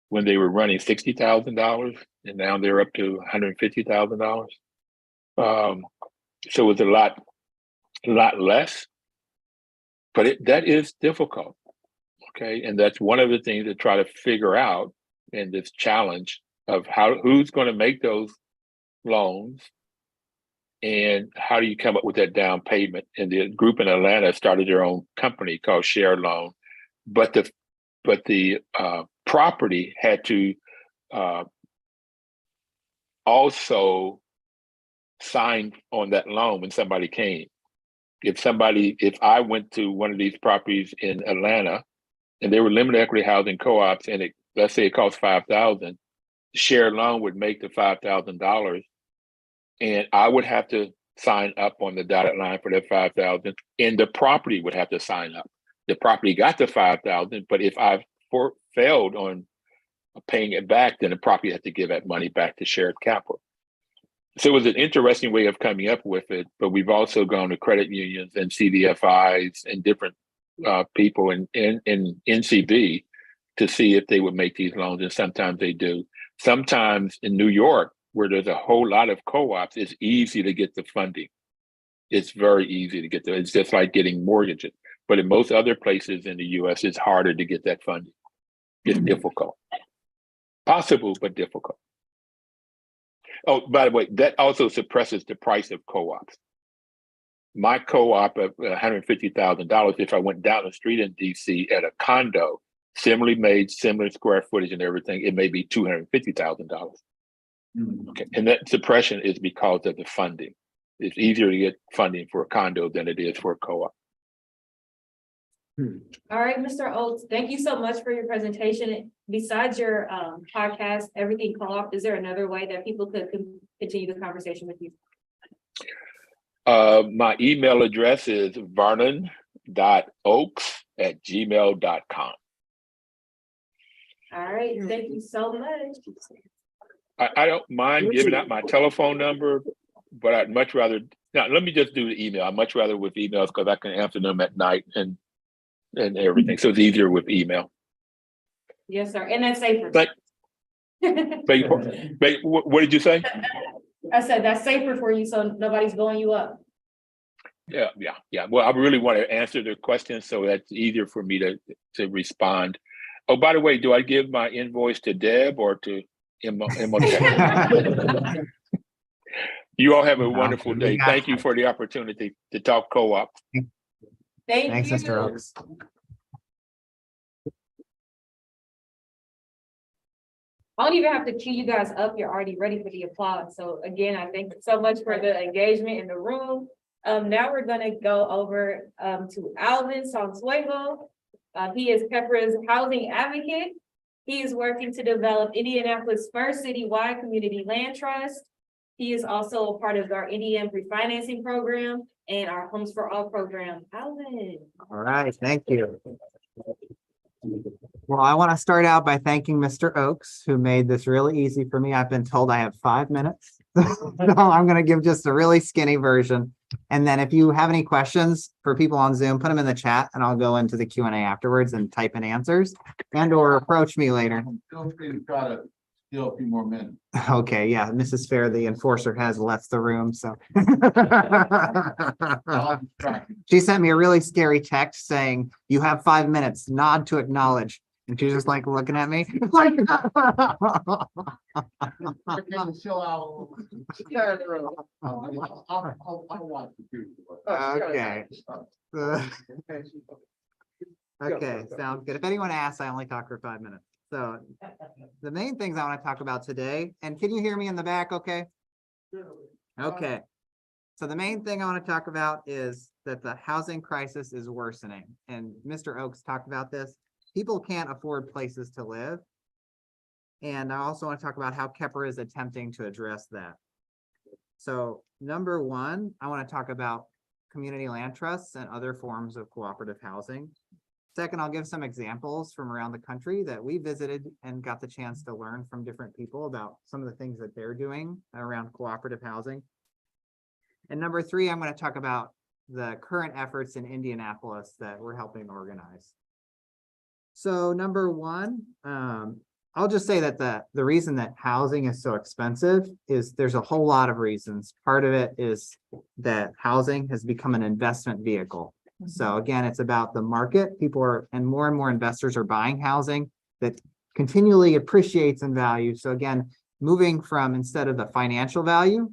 when they were running $60,000, and now they're up to $150,000. So it's a lot less, but that is difficult. Okay, and that's one of the things to try to figure out in this challenge of who's going to make those loans, and how do you come up with that down payment? And the group in Atlanta started their own company called Share Loan, but the property had to also sign on that loan when somebody came. If I went to one of these properties in Atlanta and they were limited equity housing co-ops, and let's say it costs $5,000, share loan would make the $5,000, and I would have to sign up on the dotted line for that $5,000, and the property would have to sign up. The property got the $5,000, but if I failed on paying it back, then the property had to give that money back to shared capital. So it was an interesting way of coming up with it, but we've also gone to credit unions and CDFIs and different people in NCB to see if they would make these loans, and sometimes they do. Sometimes in New York, where there's a whole lot of co-ops, it's easy to get the funding. It's very easy to get it's just like getting mortgages. But in most other places in the US, it's harder to get that funding. It's difficult. Possible, but difficult. Oh, by the way, that also suppresses the price of co-ops. My co-op of $150,000, if I went down the street in DC at a condo, similarly made, similar square footage and everything, it may be $250,000. Okay, and that suppression is because of the funding. It's easier to get funding for a condo than it is for a co-op. All right, Mr. Oates, thank you so much for your presentation. Besides your podcast, Everything Co-op, is there another way that people could continue the conversation with you? My email address is vernon.oaks@gmail.com. All right, thank you so much. I don't mind giving out my telephone number, but I'd much rather, now let me just do the email. I'd much rather with emails because I can answer them at night, and and everything. So it's easier with email. Yes, sir. And that's safer. But, but what did you say? I said that's safer for you, so nobody's blowing you up. Yeah. Well, I really want to answer the question, so that's easier for me to respond. Oh, by the way, do I give my invoice to Deb or to MOJ? You all have a wonderful day. Thank you for the opportunity to talk co-op. Thanks, Mr. Oaks. I don't even have to cue you guys up. You're already ready for the applause. So again, I thank you so much for the engagement in the room. Now we're gonna go over to Alvin Sansuego. He is Pepra's housing advocate. He is working to develop Indianapolis' first citywide community land trust. He is also a part of our IDM refinancing program and our Homes for All program. Alvin. All right, thank you. Well, I want to start out by thanking Mr. Oaks, who made this really easy for me. I've been told I have 5 minutes. So I'm going to give just a really skinny version. And then if you have any questions for people on Zoom, put them in the chat and I'll go into the Q&A afterwards and type in answers and or approach me later. Feel free to try to steal a few more minutes. Okay, yeah, Mrs. Fair, the enforcer, has left the room, so. She sent me a really scary text saying, "You have 5 minutes, nod to acknowledge." And she's just like looking at me. Like, okay. Okay, sounds good. If anyone asks, I only talk for 5 minutes. So the main things I want to talk about today, and can you hear me in the back? Okay. Okay. So the main thing I want to talk about is that the housing crisis is worsening. And Mr. Oaks talked about this. People can't afford places to live. And I also want to talk about how Kepler is attempting to address that. So number one, I want to talk about community land trusts and other forms of cooperative housing. Second, I'll give some examples from around the country that we visited and got the chance to learn from different people about some of the things that they're doing around cooperative housing. And number three, I'm going to talk about the current efforts in Indianapolis that we're helping organize. So number one, I'll just say that the reason that housing is so expensive is there's a whole lot of reasons. Part of it is that housing has become an investment vehicle. So again, it's about the market. People are, and more investors are buying housing that continually appreciates in value. So again, moving from, instead of the financial value,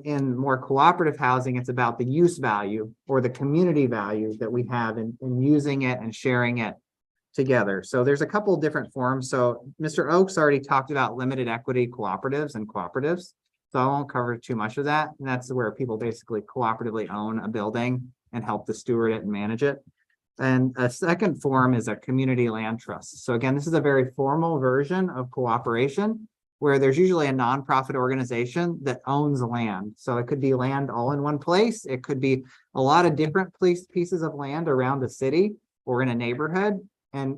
in more cooperative housing, it's about the use value or the community value that we have in using it and sharing it together. So there's a couple of different forms. So Mr. Oaks already talked about limited equity cooperatives and cooperatives. So I won't cover too much of that. And that's where people basically cooperatively own a building and help to steward it and manage it. And a second form is a community land trust. So again, this is a very formal version of cooperation where there's usually a nonprofit organization that owns land. So it could be land all in one place. It could be a lot of different pieces of land around a city or in a neighborhood. And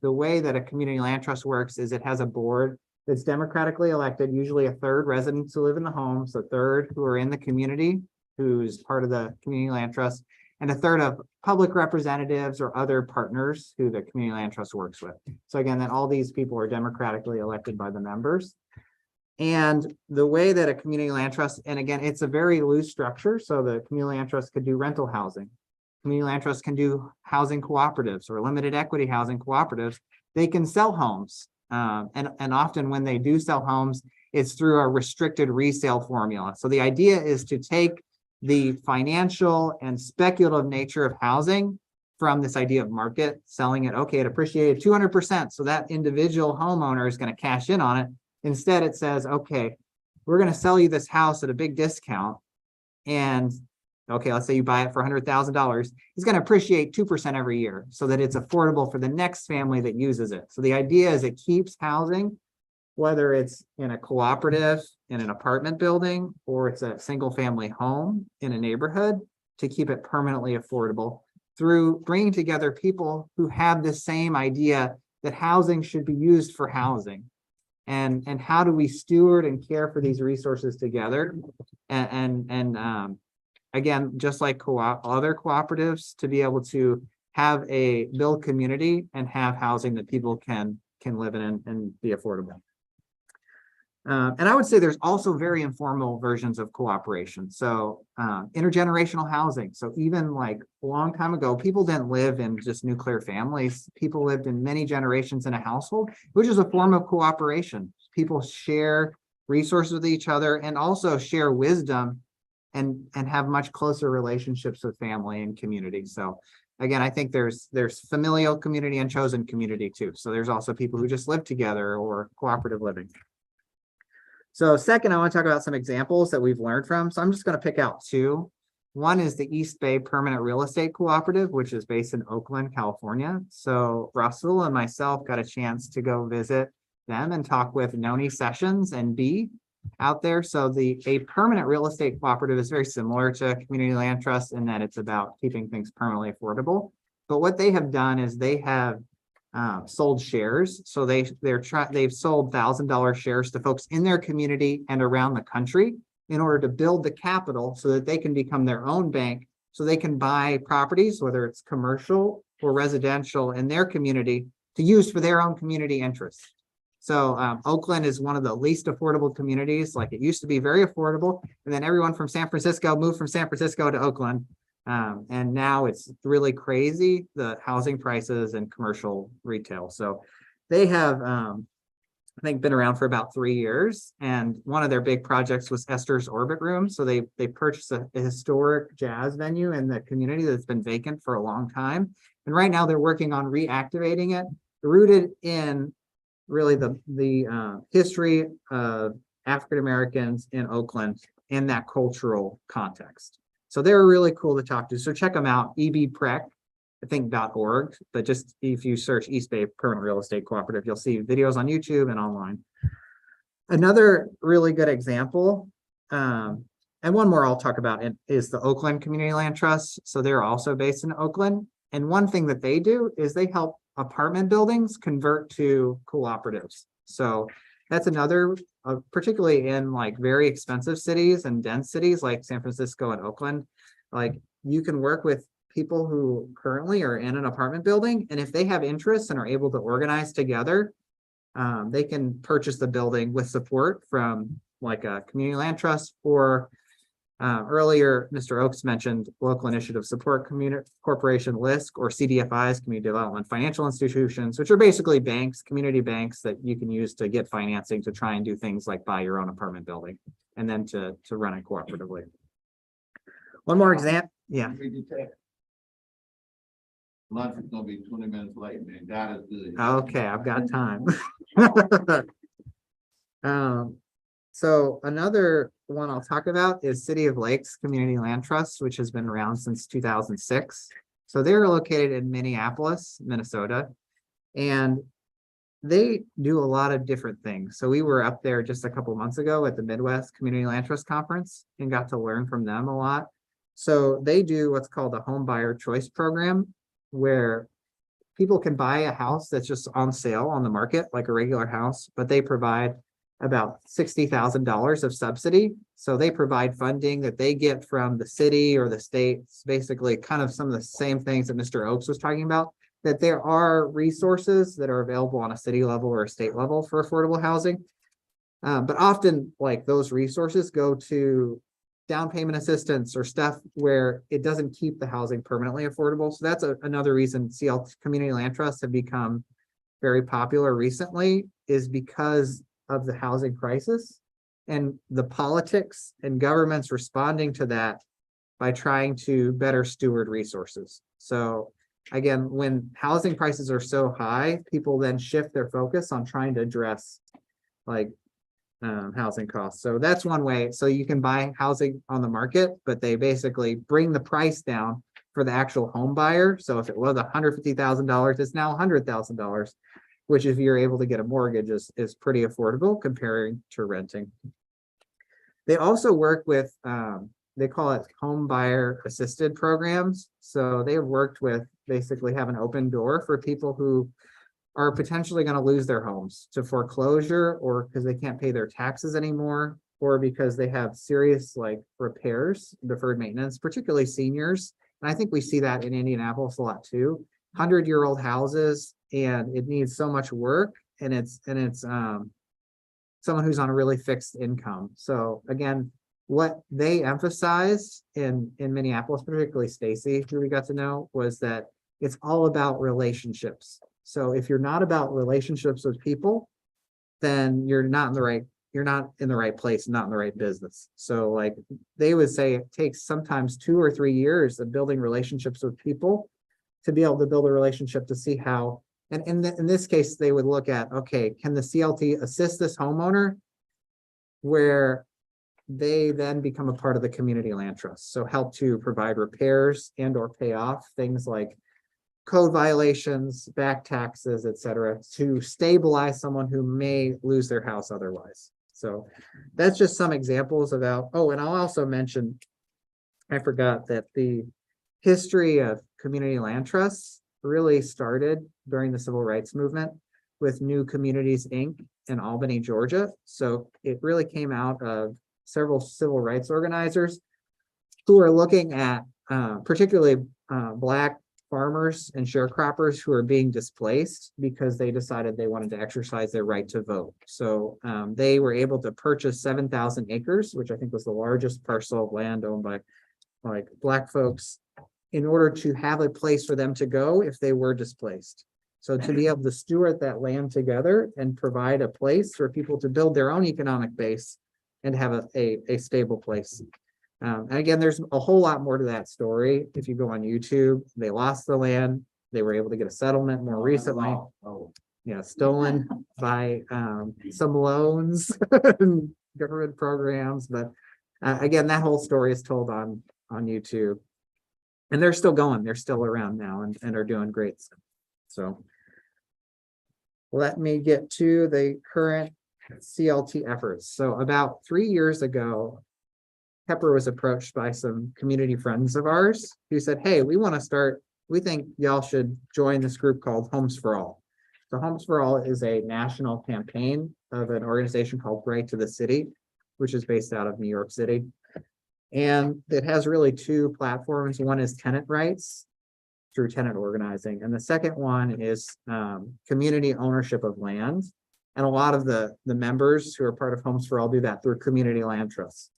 the way that a community land trust works is it has a board that's democratically elected, usually a third residents who live in the home, so a third who are in the community, who's part of the community land trust, and a third of public representatives or other partners who the community land trust works with. So again, then all these people are democratically elected by the members. And the way that a community land trust, and again, it's a very loose structure. So the community land trust could do rental housing. Community land trust can do housing cooperatives or limited equity housing cooperatives. They can sell homes. And often when they do sell homes, it's through a restricted resale formula. So the idea is to take the financial and speculative nature of housing from this idea of market, selling it, okay, it appreciated 200%. So that individual homeowner is going to cash in on it. Instead, it says, okay, we're going to sell you this house at a big discount. And okay, let's say you buy it for $100,000. It's going to appreciate 2% every year so that it's affordable for the next family that uses it. So the idea is it keeps housing, whether it's in a cooperative, in an apartment building, or it's a single family home in a neighborhood, to keep it permanently affordable through bringing together people who have the same idea that housing should be used for housing. And how do we steward and care for these resources together? Again, just like other cooperatives, to be able to build community and have housing that people can live in and be affordable. And I would say there's also very informal versions of cooperation. So intergenerational housing. So even like a long time ago, people didn't live in just nuclear families. People lived in many generations in a household, which is a form of cooperation. People share resources with each other and also share wisdom and have much closer relationships with family and community. So again, I think there's familial community and chosen community too. So there's also people who just live together or cooperative living. So second, I want to talk about some examples that we've learned from. So I'm just going to pick out two. One is the East Bay Permanent Real Estate Cooperative, which is based in Oakland, California. So Russell and myself got a chance to go visit them and talk with Noni Sessions and B out there. So a permanent real estate cooperative is very similar to a community land trust in that it's about keeping things permanently affordable. But what they have done is they have sold shares. So they've sold $1,000 shares to folks in their community and around the country in order to build the capital so that they can become their own bank, so they can buy properties, whether it's commercial or residential in their community, to use for their own community interests. So Oakland is one of the least affordable communities. Like, it used to be very affordable, and then everyone from San Francisco moved from San Francisco to Oakland. And now it's really crazy, the housing prices and commercial retail. So they have, I think, been around for about 3 years. And one of their big projects was Esther's Orbit Room. So they purchased a historic jazz venue in the community that's been vacant for a long time. And right now they're working on reactivating it, rooted in really the history of African Americans in Oakland in that cultural context. So they're really cool to talk to. So check them out, ebprec, I think .org, but just if you search East Bay Permanent Real Estate Cooperative, you'll see videos on YouTube and online. Another really good example, and one more I'll talk about is the Oakland Community Land Trust. So they're also based in Oakland. And one thing that they do is they help apartment buildings convert to cooperatives. So that's another, particularly in like very expensive cities and dense cities like San Francisco and Oakland, like you can work with people who currently are in an apartment building. And if they have interests and are able to organize together, they can purchase the building with support from like a community land trust or earlier, Mr. Oakes mentioned Local Initiative Support Corporation, LISC, or CDFIs, Community Development Financial Institutions, which are basically banks, community banks that you can use to get financing to try and do things like buy your own apartment building and then to run it cooperatively. One more example. Yeah. Lunch is gonna be 20 minutes late, man. God is good. Okay, I've got time. So another one I'll talk about is City of Lakes Community Land Trust, which has been around since 2006. So they're located in Minneapolis, Minnesota, and they do a lot of different things. So we were up there just a couple months ago at the Midwest Community Land Trust Conference and got to learn from them a lot. So they do what's called a home buyer choice program, where people can buy a house that's just on sale on the market, like a regular house, but they provide about $60,000 of subsidy. So they provide funding that they get from the city or the state. It's basically kind of some of the same things that Mr. Oakes was talking about, that there are resources that are available on a city level or a state level for affordable housing. But often like those resources go to down payment assistance or stuff where it doesn't keep the housing permanently affordable. So that's another reason CL community land trusts have become very popular recently, is because of the housing crisis and the politics and governments responding to that by trying to better steward resources. So again, when housing prices are so high, people then shift their focus on trying to address like housing costs. So that's one way. So you can buy housing on the market, but they basically bring the price down for the actual home buyer. So if it was $150,000, it's now $100,000. Which if you're able to get a mortgage is pretty affordable comparing to renting. They also work with, they call it home buyer assisted programs. So they have worked with basically have an open door for people who are potentially going to lose their homes to foreclosure or because they can't pay their taxes anymore, or because they have serious like repairs, deferred maintenance, particularly seniors. And I think we see that in Indianapolis a lot too. 100-year-old houses, and it needs so much work, and it's someone who's on a really fixed income. So again, what they emphasized in Minneapolis, particularly Stacy, who we got to know, was that it's all about relationships. So if you're not about relationships with people, then you're not in the right place, not in the right business. So like they would say it takes sometimes 2 or 3 years of building relationships with people to be able to build a relationship to see how, and in this case, they would look at, okay, can the CLT assist this homeowner where they then become a part of the community land trust. So help to provide repairs and or pay off things like code violations, back taxes, et cetera, to stabilize someone who may lose their house otherwise. So that's just some examples about, oh, and I'll also mention, I forgot that the history of community land trusts really started during the civil rights movement with New Communities, Inc. in Albany, Georgia. So it really came out of several civil rights organizers who are looking at particularly Black farmers and sharecroppers who are being displaced because they decided they wanted to exercise their right to vote. So they were able to purchase 7,000 acres, which I think was the largest parcel of land owned by like Black folks, in order to have a place for them to go if they were displaced. So to be able to steward that land together and provide a place for people to build their own economic base and have a stable place. And again, there's a whole lot more to that story. If you go on YouTube, they lost the land. They were able to get a settlement more recently. Yeah, stolen by some loans and government programs. But again, that whole story is told on YouTube. And they're still going. They're still around now and are doing great. So let me get to the current CLT efforts. So about 3 years ago, Pepper was approached by some community friends of ours who said, hey, we think y'all should join this group called Homes for All. So Homes for All is a national campaign of an organization called Right to the City, which is based out of New York City. And it has really 2 platforms. One is tenant rights through tenant organizing. And the second one is community ownership of land. And a lot of the members who are part of Homes for All do that through community land trusts.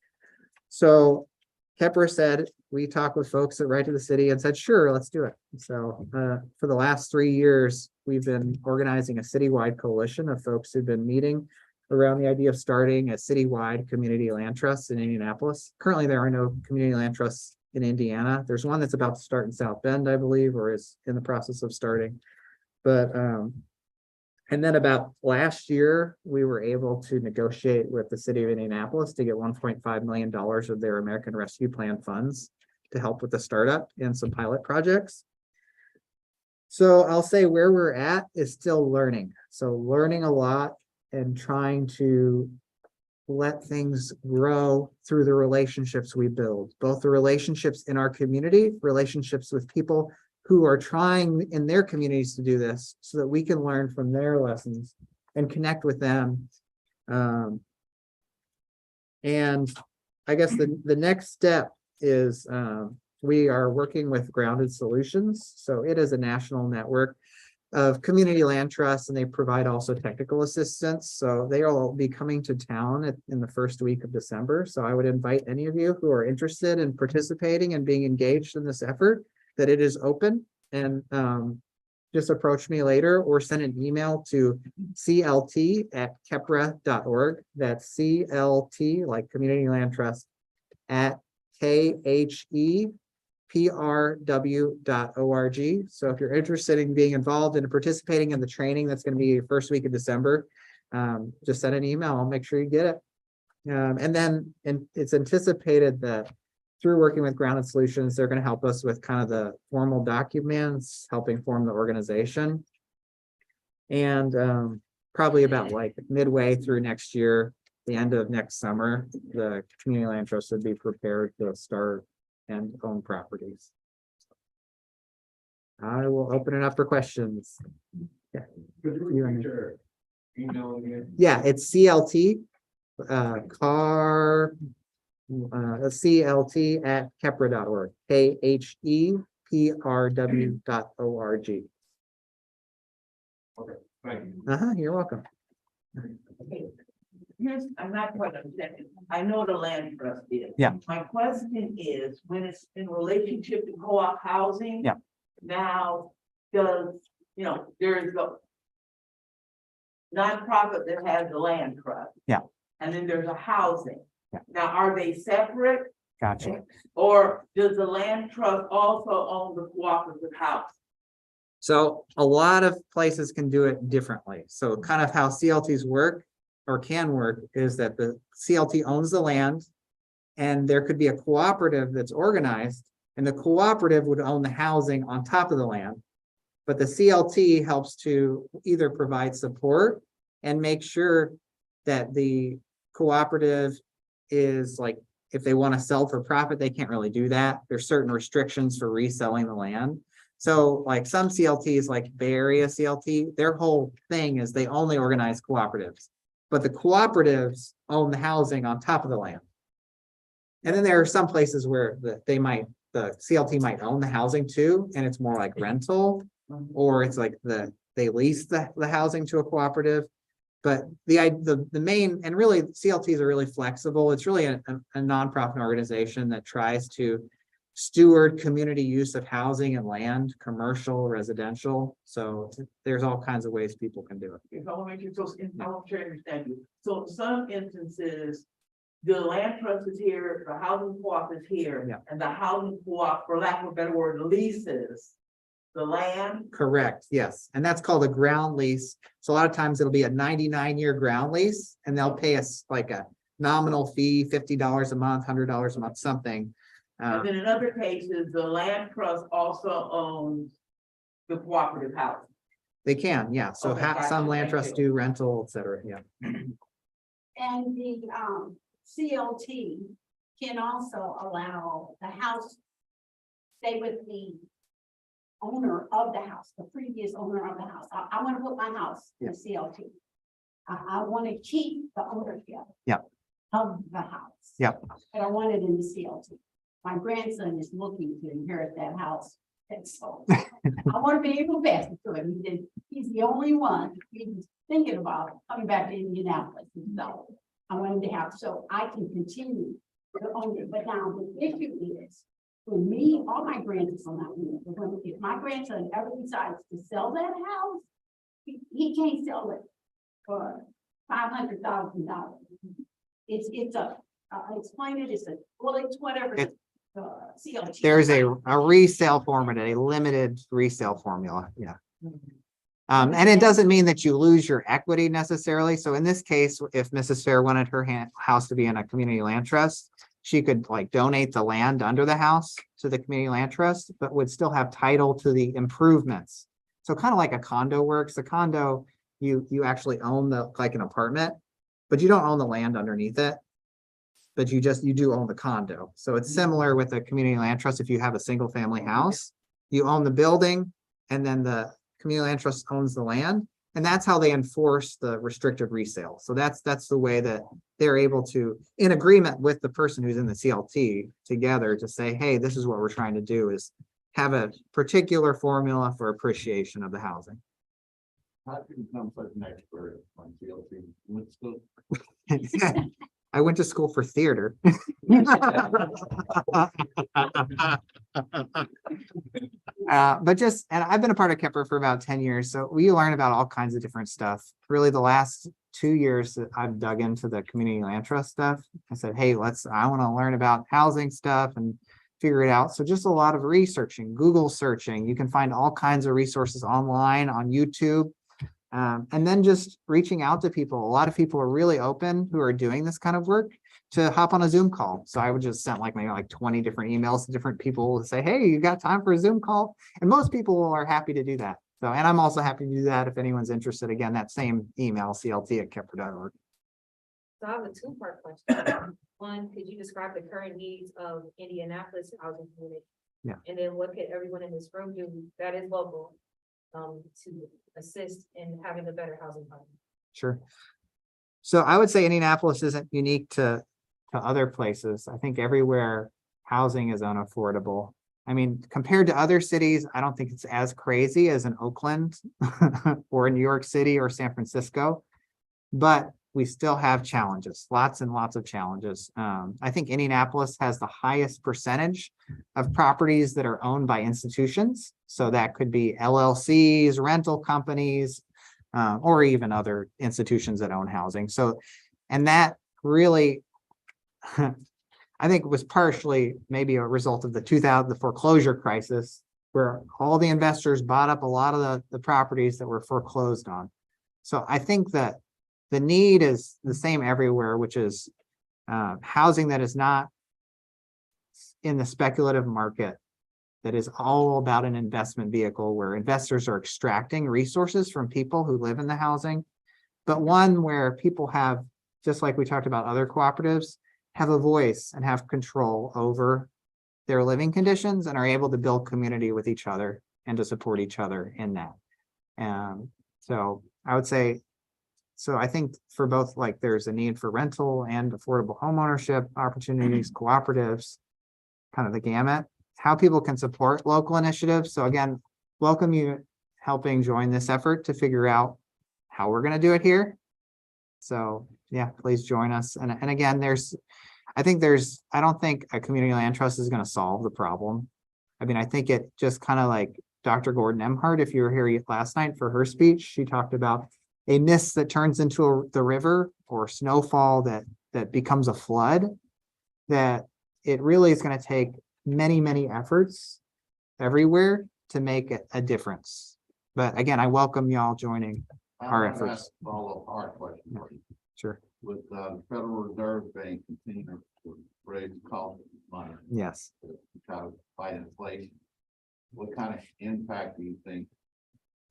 So Kepper said, we talked with folks at Right to the City and said, sure, let's do it. So for the last 3 years, we've been organizing a citywide coalition of folks who've been meeting around the idea of starting a citywide community land trust in Indianapolis. Currently, there are no community land trusts in Indiana. There's one that's about to start in South Bend, I believe, or is in the process of starting. But and then about last year, we were able to negotiate with the city of Indianapolis to get $1.5 million of their American Rescue Plan funds to help with the startup and some pilot projects. So I'll say where we're at is still learning. So learning a lot and trying to let things grow through the relationships we build, both the relationships in our community, relationships with people who are trying in their communities to do this so that we can learn from their lessons and connect with them. And I guess the next step is we are working with Grounded Solutions. So it is a national network of community land trusts, and they provide also technical assistance. So they will be coming to town in the first week of December. So I would invite any of you who are interested in participating and being engaged in this effort, that it is open, and just approach me later or send an email to clt@kepra.org. That's CLT, like Community Land Trust, at KHEPRW.org. So if you're interested in being involved and participating in the training that's going to be first week of December, just send an email. I'll make sure you get it. And then it's anticipated that through working with Grounded Solutions, they're going to help us with kind of the formal documents, helping form the organization. And probably about like midway through next year, the end of next summer, the community land trust would be prepared to start and own properties. I will open it up for questions. Yeah, yeah, it's CLT CLT@kepra.org, KHEPRW.org. You're welcome. Here's, I'm not quite understanding. I know the land trust is. Yeah. My question is, when it's in relationship to co-op housing. Yeah. Now, does, there is a nonprofit that has the land trust. Yeah. And then there's a housing. Yeah. Now, are they separate? Gotcha. Or does the land trust also own the cooperative house? So a lot of places can do it differently. So kind of how CLTs work or can work is that the CLT owns the land and there could be a cooperative that's organized and the cooperative would own the housing on top of the land. But the CLT helps to either provide support and make sure that the cooperative is like, if they want to sell for profit, they can't really do that. There's certain restrictions for reselling the land. So like some CLTs, like Bay Area CLT, their whole thing is they only organize cooperatives, but the cooperatives own the housing on top of the land. And then there are some places where the CLT might own the housing too, and it's more like rental, or it's like they lease the housing to a cooperative. But the main, and really CLTs are really flexible. It's really a nonprofit organization that tries to steward community use of housing and land, commercial, residential. So there's all kinds of ways people can do it. If I want to make it so, I want to understand you. So in some instances, the land trust is here, the housing co-op is here. Yeah. And the housing co-op, for lack of a better word, leases the land. Correct, yes. And that's called a ground lease. So a lot of times it'll be a 99-year ground lease and they'll pay us like a nominal fee, $50 a month, $100 a month, something. And then in other cases, the land trust also owns the cooperative house. They can, yeah. So Okay, gotcha. some land Thank trusts you. do rental, et cetera, yeah. And the CLT can also allow the house stay with the owner of the house, the previous owner of the house. I want to put my house in CLT. I want to keep the ownership. Yep. Of the house. Yep. But I want it in the CLT. My grandson is looking to inherit that house. And so I want to be able to pass it to him. He's the only one he's thinking about coming back to Indianapolis. So I want him to have, so I can continue to own it. But now the issue is, for me, all my grandsons, if my grandson ever decides to sell that house, he can't sell it for $500,000. It's a, I'll explain it, it's a, well, it's whatever. CLT. There's a resale formula, a limited resale formula, yeah. And it doesn't mean that you lose your equity necessarily. So in this case, if Mrs. Fair wanted her house to be in a community land trust, she could like donate the land under the house to the community land trust, but would still have title to the improvements. So kind of like a condo works. A condo, you actually own like an apartment, but you don't own the land underneath it. But you do own the condo. So it's similar with a community land trust. If you have a single family house, you own the building and then the community land trust owns the land. And that's how they enforce the restrictive resale. So that's the way that they're able to, in agreement with the person who's in the CLT together, to say, hey, this is what we're trying to do, is have a particular formula for appreciation of the housing. How can you become such an expert on CLT? Let's go. I went to school for theater. And I've been a part of Kepler for about 10 years. So we learn about all kinds of different stuff. Really the last 2 years that I've dug into the community land trust stuff. I said, hey, I want to learn about housing stuff and figure it out. So just a lot of researching, Google searching. You can find all kinds of resources online on YouTube. And then just reaching out to people. A lot of people are really open who are doing this kind of work to hop on a Zoom call. So I would just send maybe 20 different emails to different people to say, hey, you got time for a Zoom call? And most people are happy to do that. So, and I'm also happy to do that if anyone's interested. Again, that same email, clt@kepler.org. So I have a two-part question. One, could you describe the current needs of Indianapolis housing community? Yeah. And then what could everyone in this room do that is local to assist in having a better housing plan? Sure. So I would say Indianapolis isn't unique to other places. I think everywhere housing is unaffordable. I mean, compared to other cities, I don't think it's as crazy as in Oakland or New York City or San Francisco, but we still have challenges, lots and lots of challenges. I think Indianapolis has the highest percentage of properties that are owned by institutions. So that could be LLCs, rental companies, or even other institutions that own housing. So, and that really, I think was partially maybe a result of the foreclosure crisis, where all the investors bought up a lot of the properties that were foreclosed on. So I think that the need is the same everywhere, which is housing that is not in the speculative market, that is all about an investment vehicle where investors are extracting resources from people who live in the housing, but one where people have, just like we talked about other cooperatives, have a voice and have control over their living conditions and are able to build community with each other and to support each other in that. So I would say, so I think for both, like there's a need for rental and affordable homeownership opportunities, cooperatives, kind of the gamut, how people can support local initiatives. So again, welcome you helping join this effort to figure out how we're going to do it here. So yeah, please join us. And again, I don't think a community land trust is going to solve the problem. I mean, I think it just kind of like Dr. Gordon Emhart, if you were here last night for her speech, she talked about a mist that turns into the river, or snowfall that becomes a flood, that it really is going to take many, many efforts everywhere to make a difference. But again, I welcome y'all joining our efforts. Follow our question for you. Sure. With the Federal Reserve Bank continuing to raise cost of money Yes. to try to fight inflation, what kind of impact do you think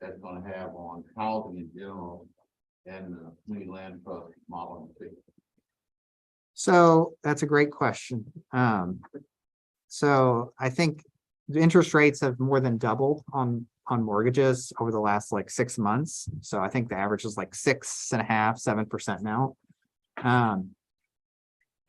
that's gonna have on housing in general and the community land trust model in particular? So that's a great question. So I think the interest rates have more than doubled on mortgages over the last like 6 months. So I think the average is like 6.5%, 7% now.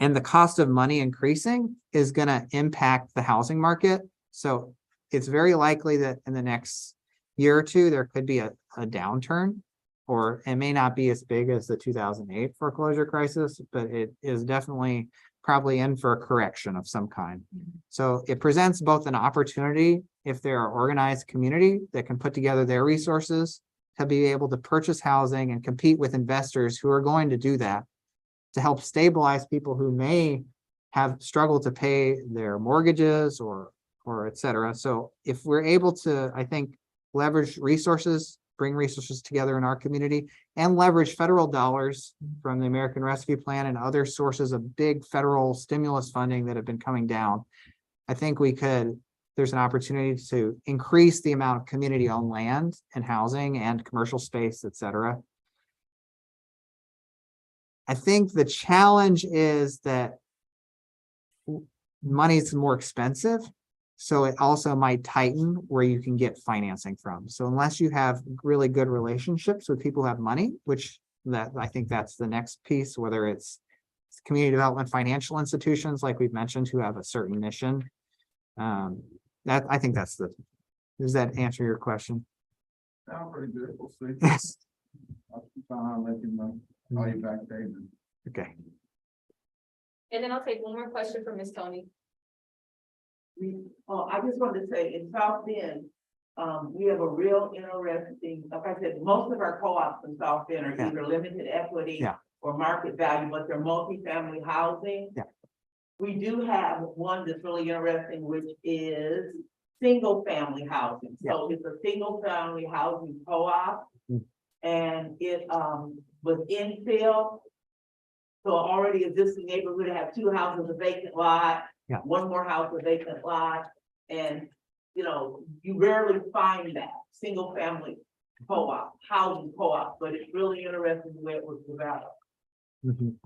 And the cost of money increasing is going to impact the housing market. So it's very likely that in the next year or two, there could be a downturn, or it may not be as big as the 2008 foreclosure crisis, but it is definitely probably in for a correction of some kind. So it presents both an opportunity, if there are organized community that can put together their resources to be able to purchase housing and compete with investors who are going to do that, to help stabilize people who may have struggled to pay their mortgages or et cetera. So if we're able to, I think, leverage resources, bring resources together in our community, and leverage federal dollars from the American Rescue Plan and other sources of big federal stimulus funding that have been coming down, I think there's an opportunity to increase the amount of community-owned land and housing and commercial space, et cetera. I think the challenge is that money is more expensive. So it also might tighten where you can get financing from. So unless you have really good relationships with people who have money, which I think that's the next piece, whether it's community development financial institutions, like we've mentioned, who have a certain mission. I think does that answer your question? Sound pretty good. We'll see. I'll keep on let you know. Call you back, David. Okay. And then I'll take one more question from Ms. Tony. I just wanted to say, in South Bend, we have a real interesting, like I said, most of our co-ops in South Bend are Yeah. either limited equity Yeah. or market value, but they're multifamily housing. Yeah. We do have one that's really interesting, which is single family housing. So it's a single family housing co-op. Mm. And it was infill. So already existing neighborhood have 2 houses, a vacant lot. Yeah. 1 more house, a vacant lot. And, you rarely find that single family co-op, housing co-op, but it's really interesting the way it was developed. Mhm.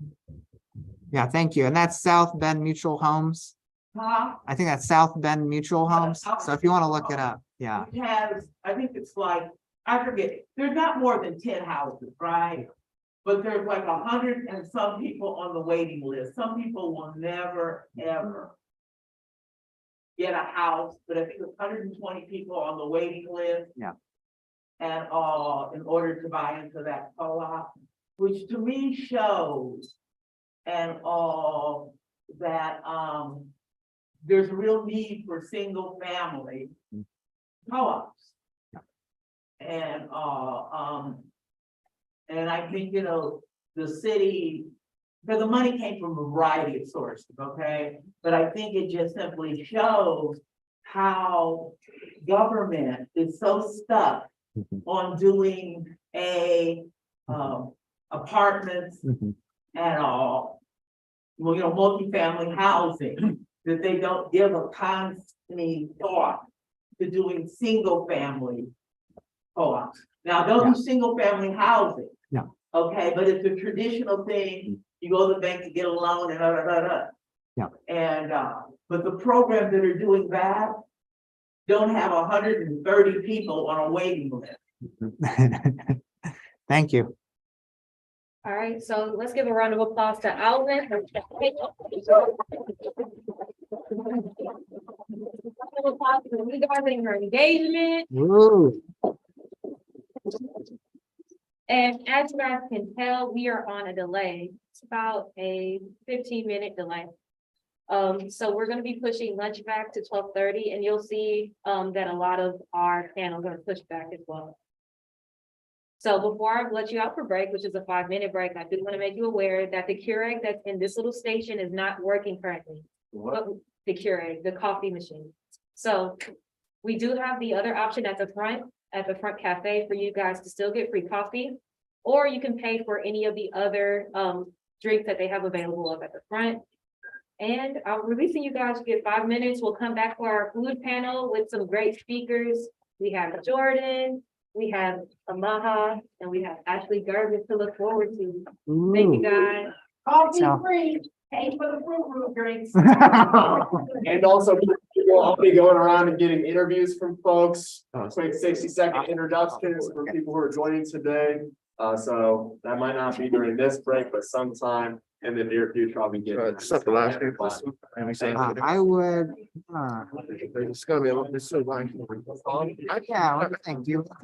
Yeah, thank you. And that's South Bend Mutual Homes. Huh? I think that's South Bend Mutual Homes. So if you want to look it up, yeah. It has, I think it's like, I forget, there's not more than 10 houses, right? but there's like 100 and some people on the waiting list. Some people will never, ever get a house, but I think it's 120 people on the waiting list. Yeah. And in order to buy into that co-op, which to me shows and all that there's a real need for single family co-ops. And I think, the city, because the money came from a variety of sources, okay? But I think it just simply shows how government is so stuck on doing apartments and all, multifamily housing, that they don't give a constant thought to doing single family co-ops. Now, don't do single family housing. Yeah. Okay, but it's a traditional thing, you go to the bank to get a loan and Yeah. And, but the programs that are doing that don't have 130 people on a waiting list. Thank you. All right, so let's give a round of applause to Alvin. Regarding her engagement, Woo. and as you guys can tell, we are on a delay. It's about a 15-minute delay. So we're gonna be pushing lunch back to 12:30, and you'll see that a lot of our panels are pushed back as well. So before I let you out for break, which is a 5-minute break, I do want to make you aware that the Keurig that's in this little station is not working currently. What? The Keurig, the coffee machine. So we do have the other option at the front cafe for you guys to still get free coffee. Or you can pay for any of the other drinks that they have available up at the front. And I'm releasing you guys to get 5 minutes. We'll come back for our food panel with some great speakers. We have Jordan, we have Amaha, and we have Ashley Gervis to look forward to. Thank you, guys. Coffee So- free, pay for the fruit root drinks. And also, I'll be going around and getting interviews from folks, quick 60-second introductions for people who are joining today. So that might not be during this break, but sometime in the near future, I'll be getting. I would, It's gonna be a little bit so long. yeah, let me think. Do you